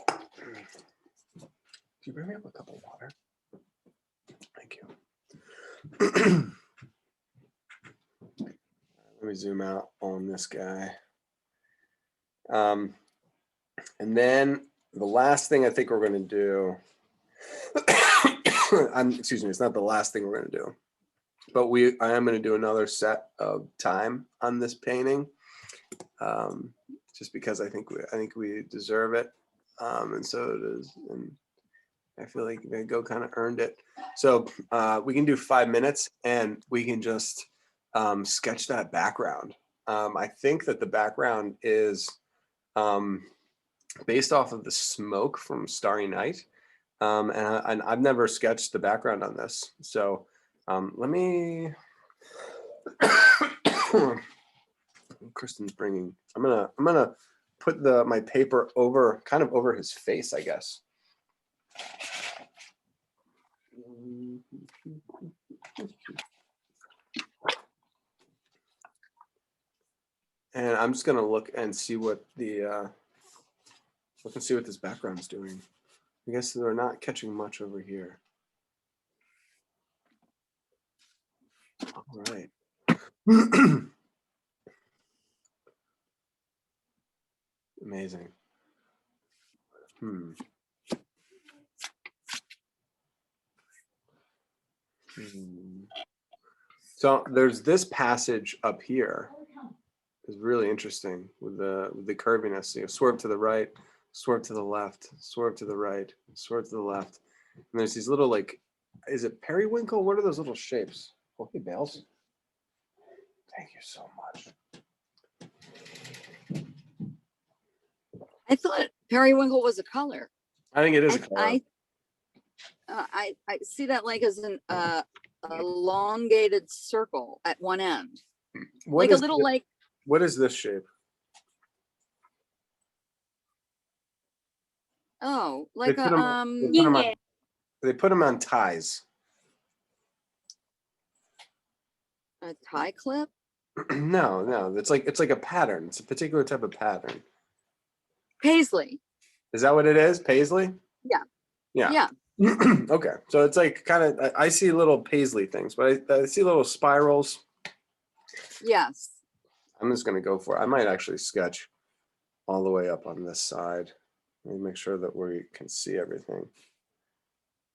Can you bring me up a cup of water? Thank you. Let me zoom out on this guy. And then the last thing I think we're going to do, excuse me, it's not the last thing we're going to do, but I am going to do another set of time on this painting, just because I think we deserve it, and so it is, and I feel like Van Gogh kind of earned it. So we can do 5 minutes, and we can just sketch that background. I think that the background is based off of the smoke from Starry Night, and I've never sketched the background on this. So let me. Kristen's bringing. I'm gonna put my paper over his face, I guess. And I'm just gonna look and see what the look and see what this background's doing. I guess they're not catching much over here. All right. Amazing. Hmm. So there's this passage up here. It's really interesting with the curviness. You know, swerve to the right, swerve to the left, swerve to the right, swerve to the left. And there's these little like, is it periwinkle? What are those little shapes? Oh, hey, Bales. Thank you so much. I thought periwinkle was a color. I think it is a color. I see that like as an elongated circle at one end, What like a is little thi- like What is this shape? like put a 'em- they put 'em on, they put 'em on ties. a tie clip. No, it's like a pattern. It's a particular type of pattern. Paisley. Is that what it is? Paisley? Yeah. Yeah. Okay, so it's like kind of, I see little paisley things, but I see little spirals. Yes. I'm just gonna go for it. I might actually sketch all the way up on this side. Let me make sure that we can see everything.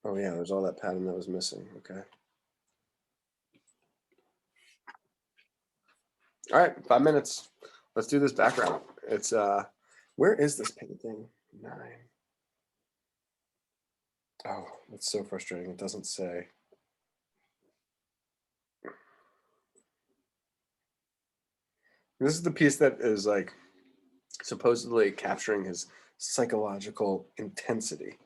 Oh yeah, there's all that pattern that was missing. Okay. All right, 5 minutes. Let's do this background. It's where is this painting? 9. Oh, that's so frustrating. It doesn't say. This is the piece that is like supposedly capturing his psychological intensity.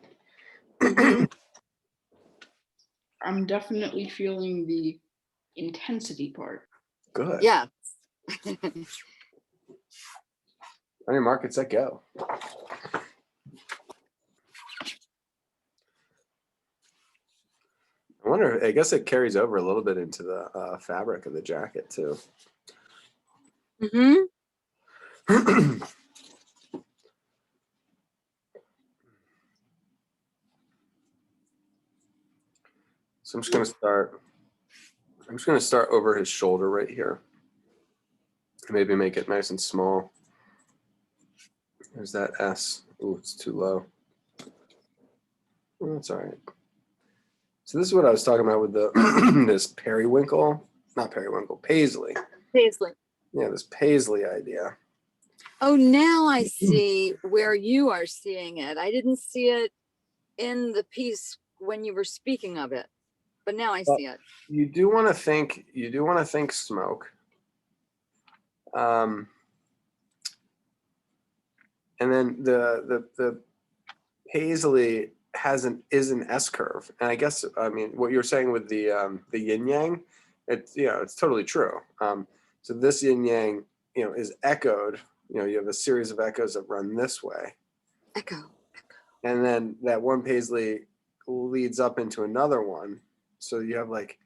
I'm definitely feeling the intensity part. Good. Yeah. On your mark, get set, go. I wonder, I guess it carries over a little bit into the fabric of the jacket too. Mm-hmm. So I'm just gonna start over his shoulder right here. Maybe make it nice and small. There's that S. Ooh, it's too low. Oh, that's all right. So this is what I was talking about with the this periwinkle, not periwinkle, paisley. Paisley. Yeah, this paisley idea. Oh, now I see where you are seeing it. I didn't see it in the piece when you were speaking of it, but now I see it. You do want to think. You do want to think smoke. And then the paisley is an S curve, and I guess I mean what you're saying with the yin yang, it's totally true. So this yin yang is echoed. You have a series of echoes that run this way, Echo. and then that one paisley leads up into another one. So you have like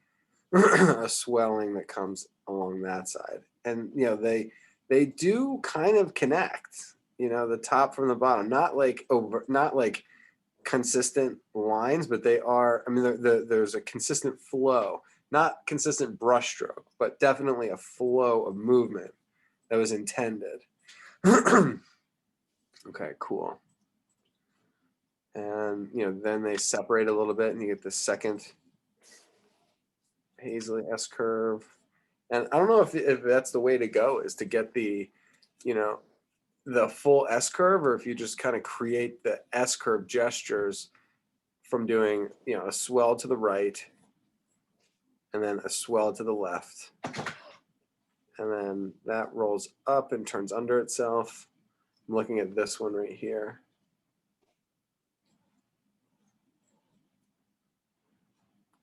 a swelling that comes along that side, and they do kind of connect. The top from the bottom, not like over, not like consistent lines, but they are. I mean, there's a consistent flow, not consistent brushstroke, but definitely a flow of movement that was intended. Okay, cool. And then they separate a little bit, and you get the second paisley S curve. And I don't know if that's the way to go, is to get the full S curve, or if you just kind of create the S curve gestures from doing a swell to the right and then a swell to the left, and then that rolls up and turns under itself. I'm looking at this one right here.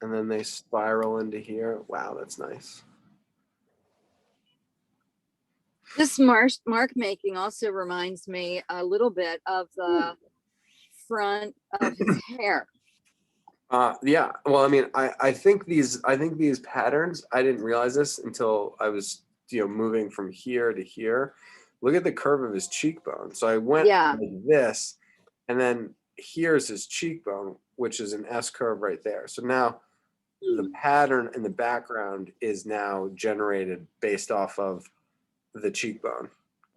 And then they spiral into here. Wow, that's nice. This mark making also reminds me a little bit of the front of his hair. Yeah. Well, I mean, I think these patterns, I didn't realize this until I was, moving from here to here. Look at the curve of his cheekbone. So I went Yeah. like this, and then here's his cheekbone, which is an S curve right there. So now the pattern in the background is now generated based off of the cheekbone.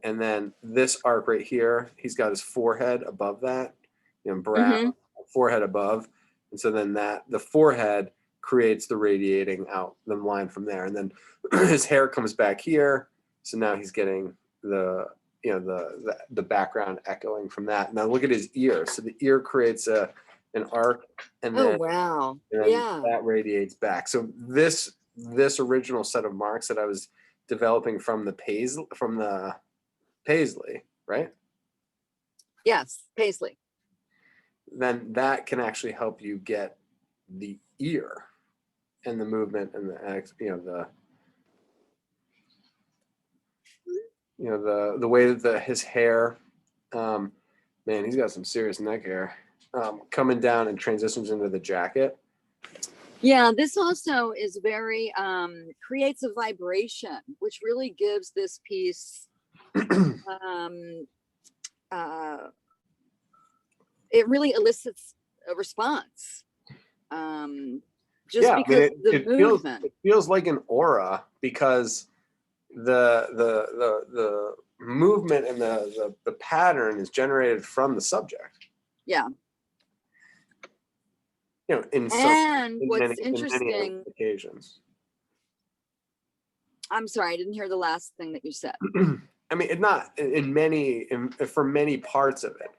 And then this arc right here, he's got his forehead above that, brow, Hmm. forehead above. And so then the forehead creates the radiating out the line from there. And then his hair comes back here. So now he's getting the background echoing from that. Now look at his ear. So the ear creates an arc, and Oh, then, wow. and then Yeah. that radiates back. So this original set of marks that I was developing from the Paisley, right? Yes. Paisley. Then that can actually help you get the ear and the movement and the way that his hair, man, he's got some serious neck hair, coming down and transitions into the jacket. Yeah, this also is very creates a vibration, which really gives this piece it really elicits a response. Just Yeah, I mean, because the movement. it feels like an aura, because the movement and the pattern is generated from the subject. Yeah. In What's many interesting, occasions. I'm sorry, I didn't hear the last thing that you said. I mean, for many parts of it,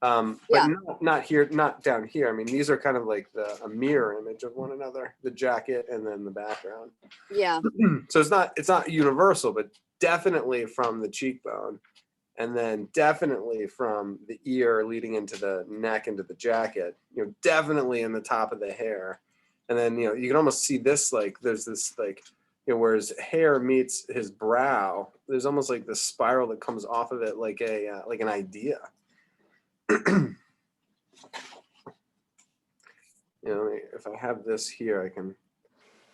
but Yeah. not here, not down here. I mean, these are kind of like a mirror image of one another: the jacket and then the background. Yeah. So it's not universal, but definitely from the cheekbone, and then definitely from the ear leading into the neck, into the jacket. Definitely in the top of the hair, and then you can almost see this, like there's this, like, where his hair meets his brow. There's almost like this spiral that comes off of it, like an idea. If I have this here, I can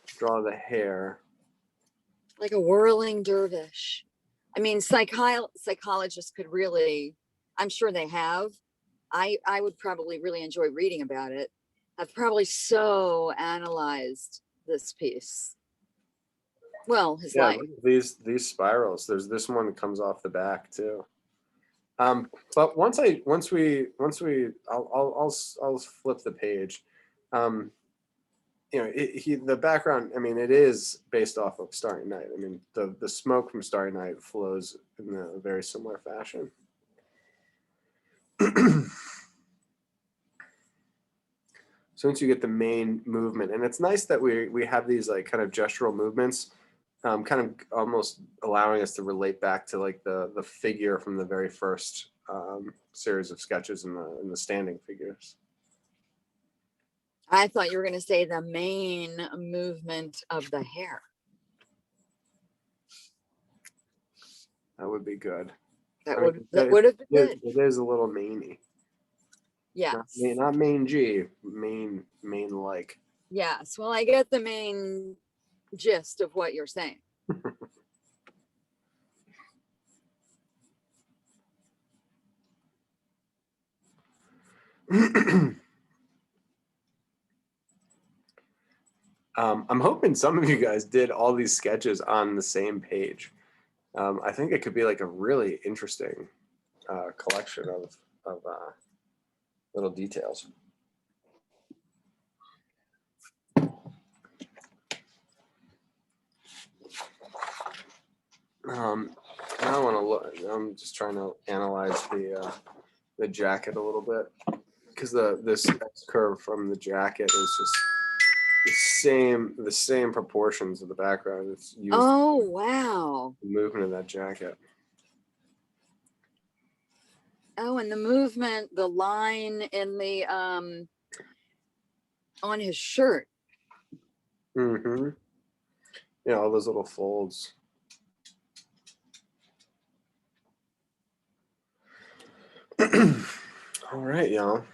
draw the hair. Like a whirling dervish. I mean, psychologists could really, I'm sure they have. I would probably really enjoy reading about it. I've probably so analyzed this piece. Well, his life. These spirals. There's this one that comes off the back too. But once we I'll flip the page. The background, I mean, it is based off of Starry Night. I mean, the smoke from Starry Night flows in a very similar fashion. So once you get the main movement, and it's nice that we have these like kind of gestural movements, kind of almost allowing us to relate back to like the figure from the very first series of sketches in the standing figures. I thought you were going to say the main movement of the hair. That would be good. That would have been good. It is a little maney. Yes. Not mangy, main like. Yes. Well, I get the main gist of what you're saying. I'm hoping some of you guys did all these sketches on the same page. I think it could be like a really interesting collection of little details. Now I want to look. I'm just trying to analyze the jacket a little bit, because this X curve from the jacket is just the same proportions of the background. It's used. Oh, wow. The movement of that jacket. Oh, and the movement, the line in the on his shirt. Mm-hmm. Yeah, all those little folds. All right, y'all.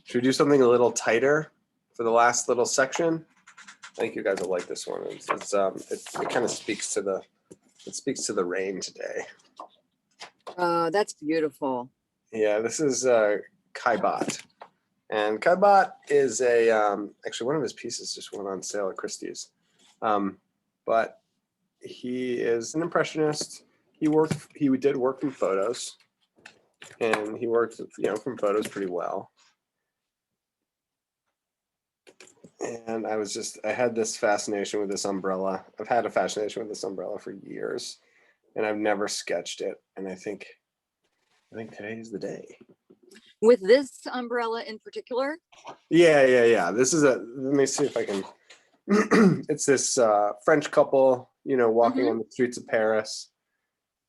Should we do something a little tighter for the last little section? I think you guys will like this one. It kind of speaks to the rain today. Oh, that's beautiful. Yeah, this is Kaibot. And Kaibot is actually one of his pieces just went on sale at Christie's. But he is an impressionist. He did work from photos, and he worked, from photos pretty well. And I had this fascination with this umbrella. I've had a fascination with this umbrella for years, and I've never sketched it. And I think today is the day. With this umbrella in particular? Yeah. Let me see if I can. It's this French couple, walking on the streets of Paris.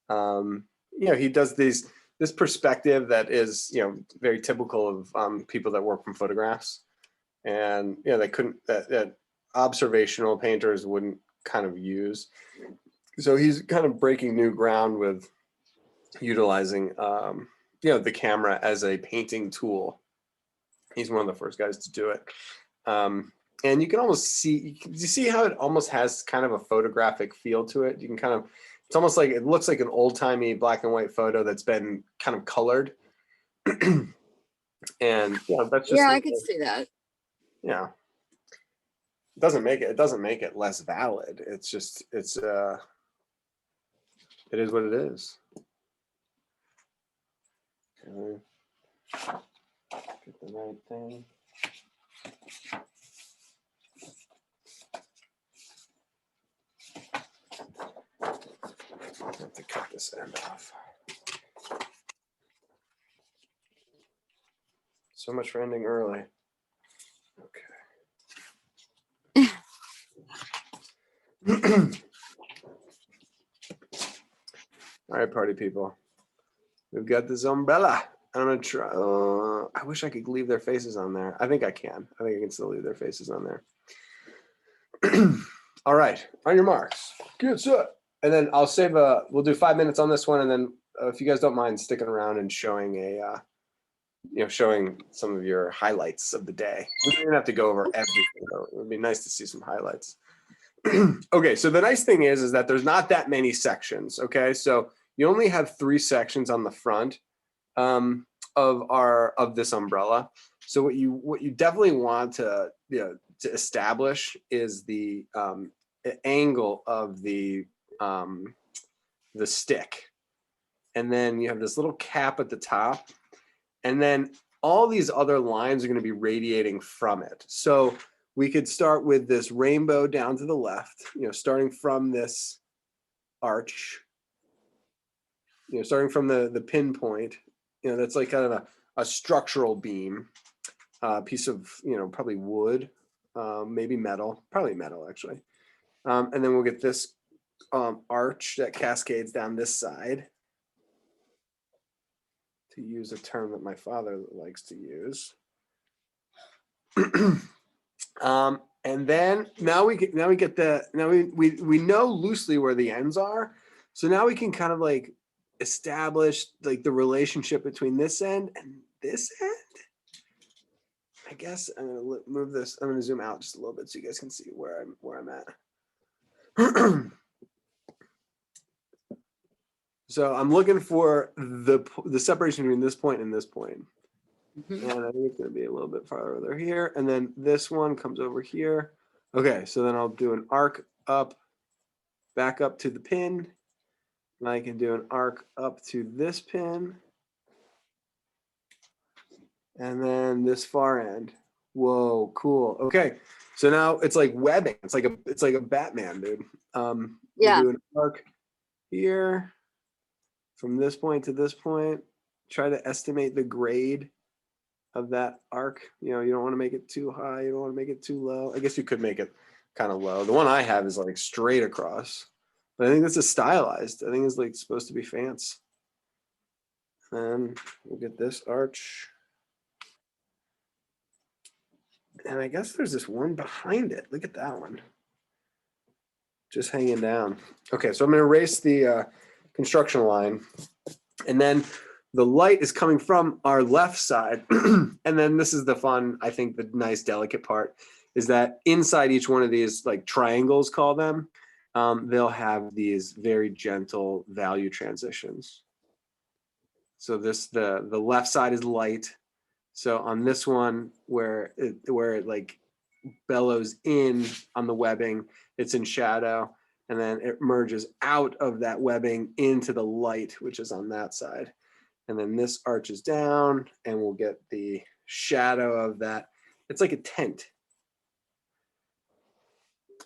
He does this perspective that is, very typical of people that work from photographs. And, that observational painters wouldn't kind of use. So he's kind of breaking new ground with utilizing, the camera as a painting tool. He's one of the first guys to do it. And you can almost see, you see how it almost has kind of a photographic feel to it. You can it's almost like, it looks like an old timey black and white photo that's been kind of colored. And that's just. Yeah, I could see that. Yeah. It doesn't make it less valid. It's just, it is what it is. Okay. Get the right thing. I have to cut this end off. So much for ending early. Okay. All right, party people. We've got this umbrella. I'm gonna try. I wish I could leave their faces on there. I think I can. I think I can still leave their faces on there. All right, on your marks, get set. And then I'll save we'll do 5 minutes on this one, and then if you guys don't mind sticking around and showing showing some of your highlights of the day. We don't even have to go over everything, though. It would be nice to see some highlights. Okay, so the nice thing is that there's not that many sections. Okay, so you only have 3 sections on the front of this umbrella. So what you definitely want to establish is the angle of the stick, and then you have this little cap at the top, and then all these other lines are going to be radiating from it. So we could start with this rainbow down to the left, starting from this arch, starting from the pinpoint, that's like kind of a structural beam, piece of, probably wood, maybe metal, probably metal actually. And then we'll get this arch that cascades down this side, to use a term that my father likes to use. And then we know loosely where the ends are. So now we can kind of like establish like the relationship between this end and this end. I guess I'm gonna move this. I'm gonna zoom out just a little bit so you guys can see where I'm at. So I'm looking for the separation between this point and this point. And I think it's going to be a little bit farther here. And then this one comes over here. Okay, so then I'll do an arc up, back up to the pin. And I can do an arc up to this pin. And then this far end. Whoa, cool. Okay, so now it's like webbing. It's like a Batman, dude. Yeah. Do an arc here from this point to this point. Try to estimate the grade of that arc. You don't want to make it too high. You don't want to make it too low. I guess you could make it kind of low. The one I have is like straight across, but I think this is stylized. I think it's like supposed to be fancy. And we'll get this arch. And I guess there's this one behind it. Look at that one. Just hanging down. Okay, so I'm going to erase the construction line. And then the light is coming from our left side. And then this is the fun, I think the nice delicate part is that inside each one of these like triangles, call them, they'll have these very gentle value transitions. So the left side is light. So on this one where it like bellows in on the webbing, it's in shadow, and then it merges out of that webbing into the light, which is on that side. And then this arches down and we'll get the shadow of that. It's like a tent.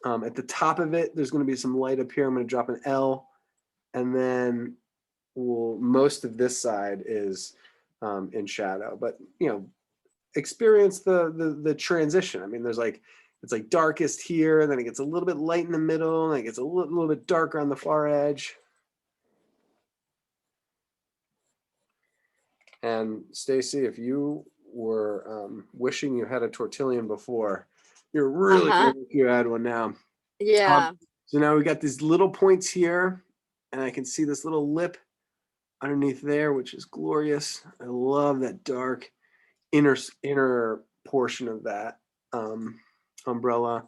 At the top of it, there's going to be some light up here. I'm going to drop an L, and then most of this side is in shadow. But experience the transition. I mean, it's like darkest here, and then it gets a little bit light in the middle, and it gets a little bit darker on the far edge. And Stacy, if you were wishing you had a tortillion before, you're really good if you had one now. Yeah. So now we got these little points here, and I can see this little lip underneath there, which is glorious. I love that dark inner portion of that umbrella.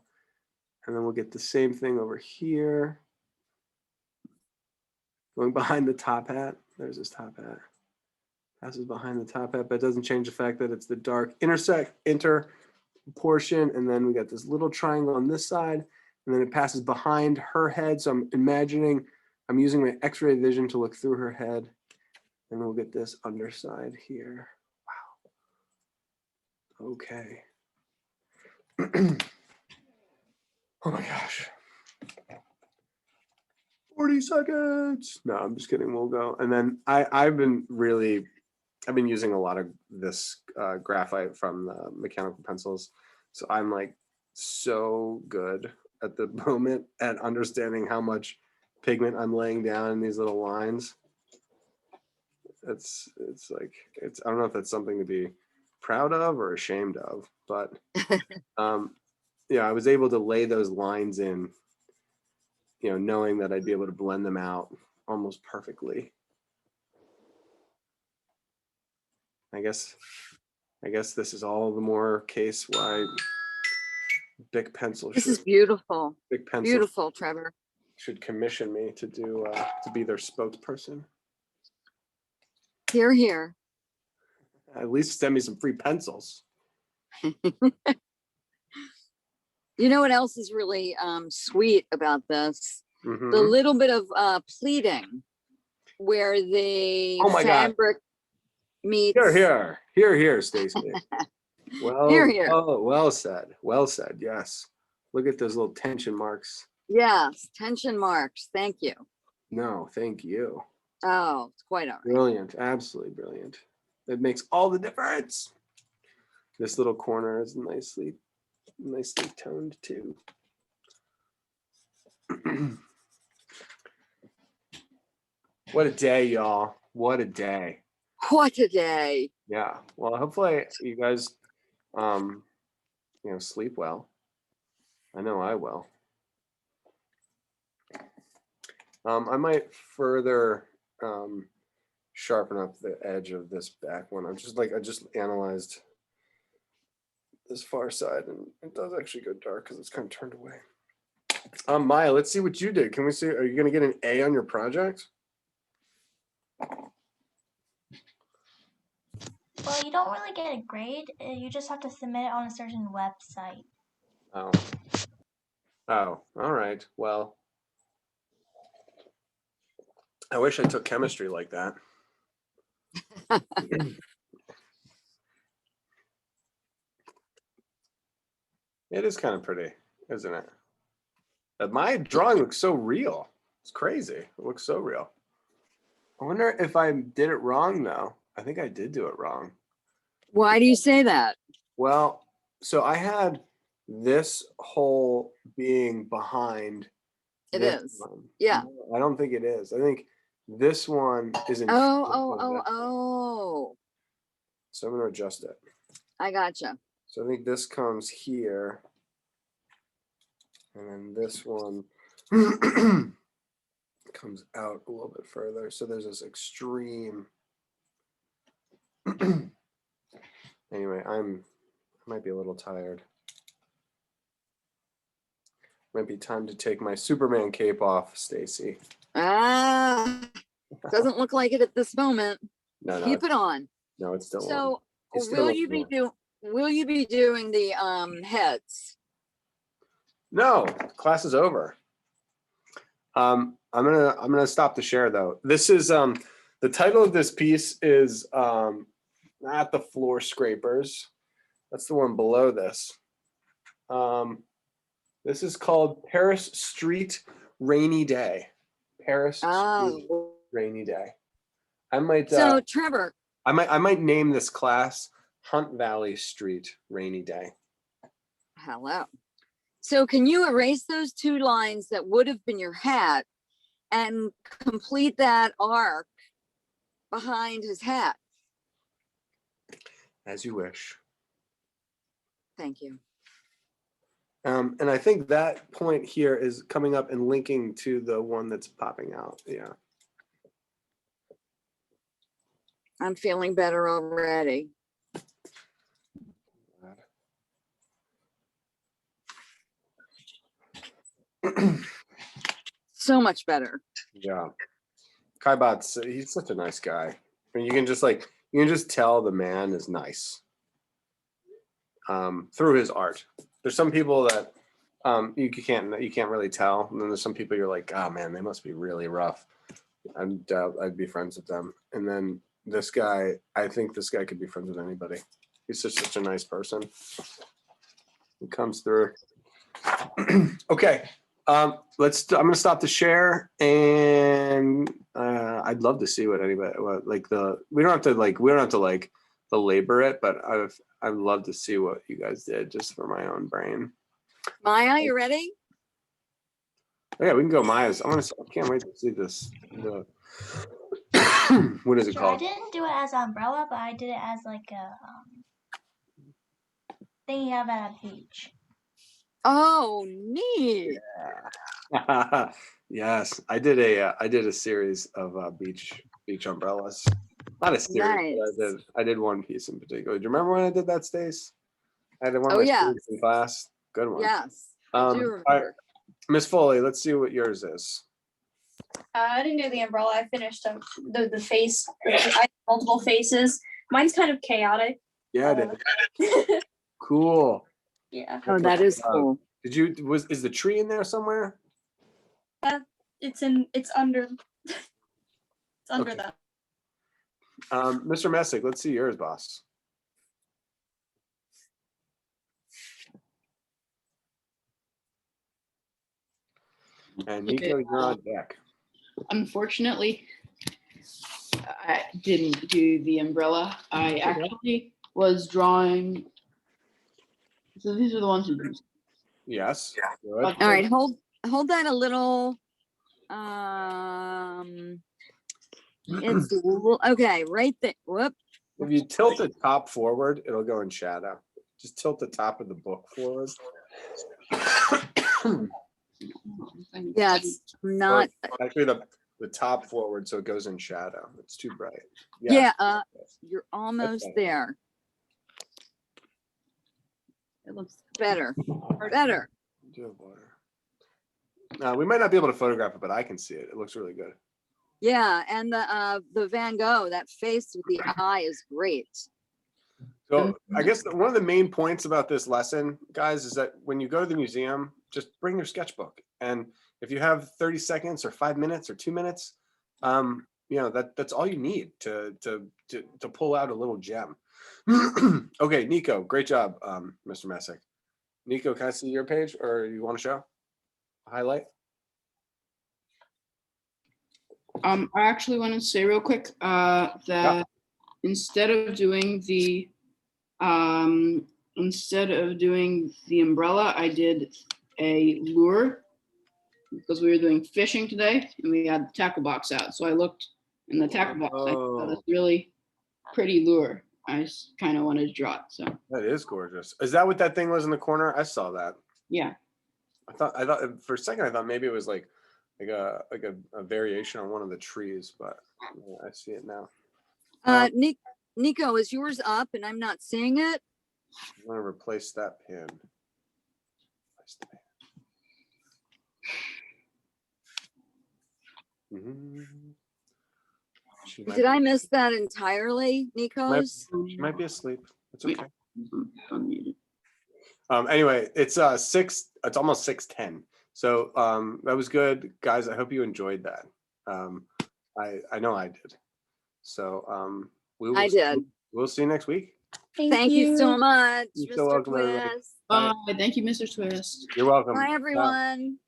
And then we'll get the same thing over here. Going behind the top hat. There's this top hat. Passes behind the top hat, but it doesn't change the fact that it's the dark inter portion. And then we got this little triangle on this side, and then it passes behind her head. So I'm imagining I'm using my X-ray vision to look through her head, and we'll get this underside here. Wow. Okay. Oh my gosh. 40 seconds. No, I'm just kidding. We'll go. And then I've been using a lot of this graphite from the mechanical pencils. So I'm like so good at the moment at understanding how much pigment I'm laying down in these little lines. It's like, I don't know if that's something to be proud of or ashamed of, but yeah, I was able to lay those lines in, knowing that I'd be able to blend them out almost perfectly. I guess this is all the more case why Bic pencil. This is beautiful. Bic pencil. Beautiful, Trevor. Should commission me to do to be their spokesperson. Here, here. At least send me some free pencils. You know what else is really sweet about this? Mm-hmm. The little bit of pleating where the fabric meets. Here, Stacy. Well, here. Oh, well said. Well said. Yes. Look at those little tension marks. Yes, tension marks. Thank you. No, thank you. Oh, it's quite all right. Brilliant. Absolutely brilliant. It makes all the difference. This little corner is nicely toned too. What a day, y'all. What a day. What a day. Yeah. Well, hopefully you guys sleep well. I know I will. I might further sharpen up the edge of this back one. I just analyzed this far side, and it does actually go dark because it's kind of turned away. Maya, let's see what you did. Can we see? Are you going to get an A on your project? Well, you don't really get a grade. You just have to submit it on a certain website. Oh, all right. Well, I wish I took chemistry like that. It is kind of pretty, isn't it? My drawing looks so real. It's crazy. It looks so real. I wonder if I did it wrong, though. I think I did do it wrong. Why do you say that? Well, so I had this hole being behind. It is. One. Yeah. No, I don't think it is. I think this one is in. Oh. So I'm going to adjust it. I gotcha. So I think this comes here. And then this one comes out a little bit further. So there's this extreme Anyway, I might be a little tired. Might be time to take my Superman cape off, Stacy. Doesn't look like it at this moment. No, Keep it on. no, it's still on. So It's still will you be doing the heads? No, class is over. I'm gonna stop the share though. This is the title of this piece is not the floor scrapers. That's the one below this. This is called Paris Street Rainy Day. Paris Street Rainy Day. I might So Trevor, I might name this class Hunt Valley Street Rainy Day. hello. So can you erase those two lines that would have been your hat and complete that arc behind his hat? As you wish. Thank you. And I think that point here is coming up and linking to the one that's popping out. Yeah. I'm feeling better already. So much better. Yeah. Kaibot's, he's such a nice guy. I mean, you can just tell the man is nice through his art. There's some people that you can't really tell. And then there's some people you're like, oh man, they must be really rough. I'd be friends with them. And then this guy, I think this guy could be friends with anybody. He's such a nice person. He comes through. Okay. I'm gonna stop the share, and I'd love to see what anybody we don't have to belabor it, but I'd love to see what you guys did just for my own brain. Maya, you ready? Oh, yeah, we can go Maya's. I can't wait to see this. What is it Sure, I called? didn't do it as an umbrella, but I did it as like a thing you have at a beach. Oh, neat. Yeah. Yes, I did a series of beach umbrellas. Not a series, Nice. but I did one piece in particular. Do you remember when I did that, Stace? I did one of Oh, my yes. students in class. Good one. Yes, I do All remember. right, Miss Foley, let's see what yours is. I didn't do the umbrella. I finished the face. I had multiple faces. Mine's kind of chaotic. Yeah, it is. Cool. Yeah. Oh, that is cool. Is the tree in there somewhere? It's under. It's under Okay. that. Mr. Messick, let's see yours, boss. And Nico, Okay, you're on deck. Unfortunately, I didn't do the umbrella. I actually was drawing. So these are the ones who do. Yes. Good. All right, hold that a little. It's okay, right there. Whoop. If you tilt the top forward, it'll go in shadow. Just tilt the top of the book forward. Yeah, it's not. Actually, the top forward, so it goes in shadow. It's too bright. Yeah, you're almost Okay. there. It looks Better. Better. Do have water. We might not be able to photograph it, but I can see it. It looks really good. Yeah, and the Van Gogh, that face with the eye is great. So I guess one of the main points about this lesson, guys, is that when you go to the museum, just bring your sketchbook. And if you have 30 seconds or 5 minutes or 2 minutes, that's all you need to pull out a little gem. Okay, Nico, great job, Mr. Messick. Nico, can I see your page, or you want to show? Highlight? I actually want to say real quick that instead of doing the umbrella, I did a lure because we were doing fishing today and we had the tackle box out. So I looked in the tackle box. I saw this really pretty lure. I kind of wanted to draw it. So That is gorgeous. Is that what that thing was in the corner? I saw that. yeah. I thought for a second I thought maybe it was like a variation on one of the trees, but yeah, I see it now. Nico, is yours up and I'm not seeing it? I'm gonna replace that pin. Replace the pin. She might Did be- I miss that entirely, Nico's? She might be asleep. It's Wait. okay. Unmuted. Anyway, it's it's almost 6:10. So that was good, guys. I hope you enjoyed that. I know I did. So I did. We'll see you next week. Thank you so much, You're so Mr. welcome, everybody. Twist. Bye. Thank you, Mr. Twist. You're welcome. Bye, everyone.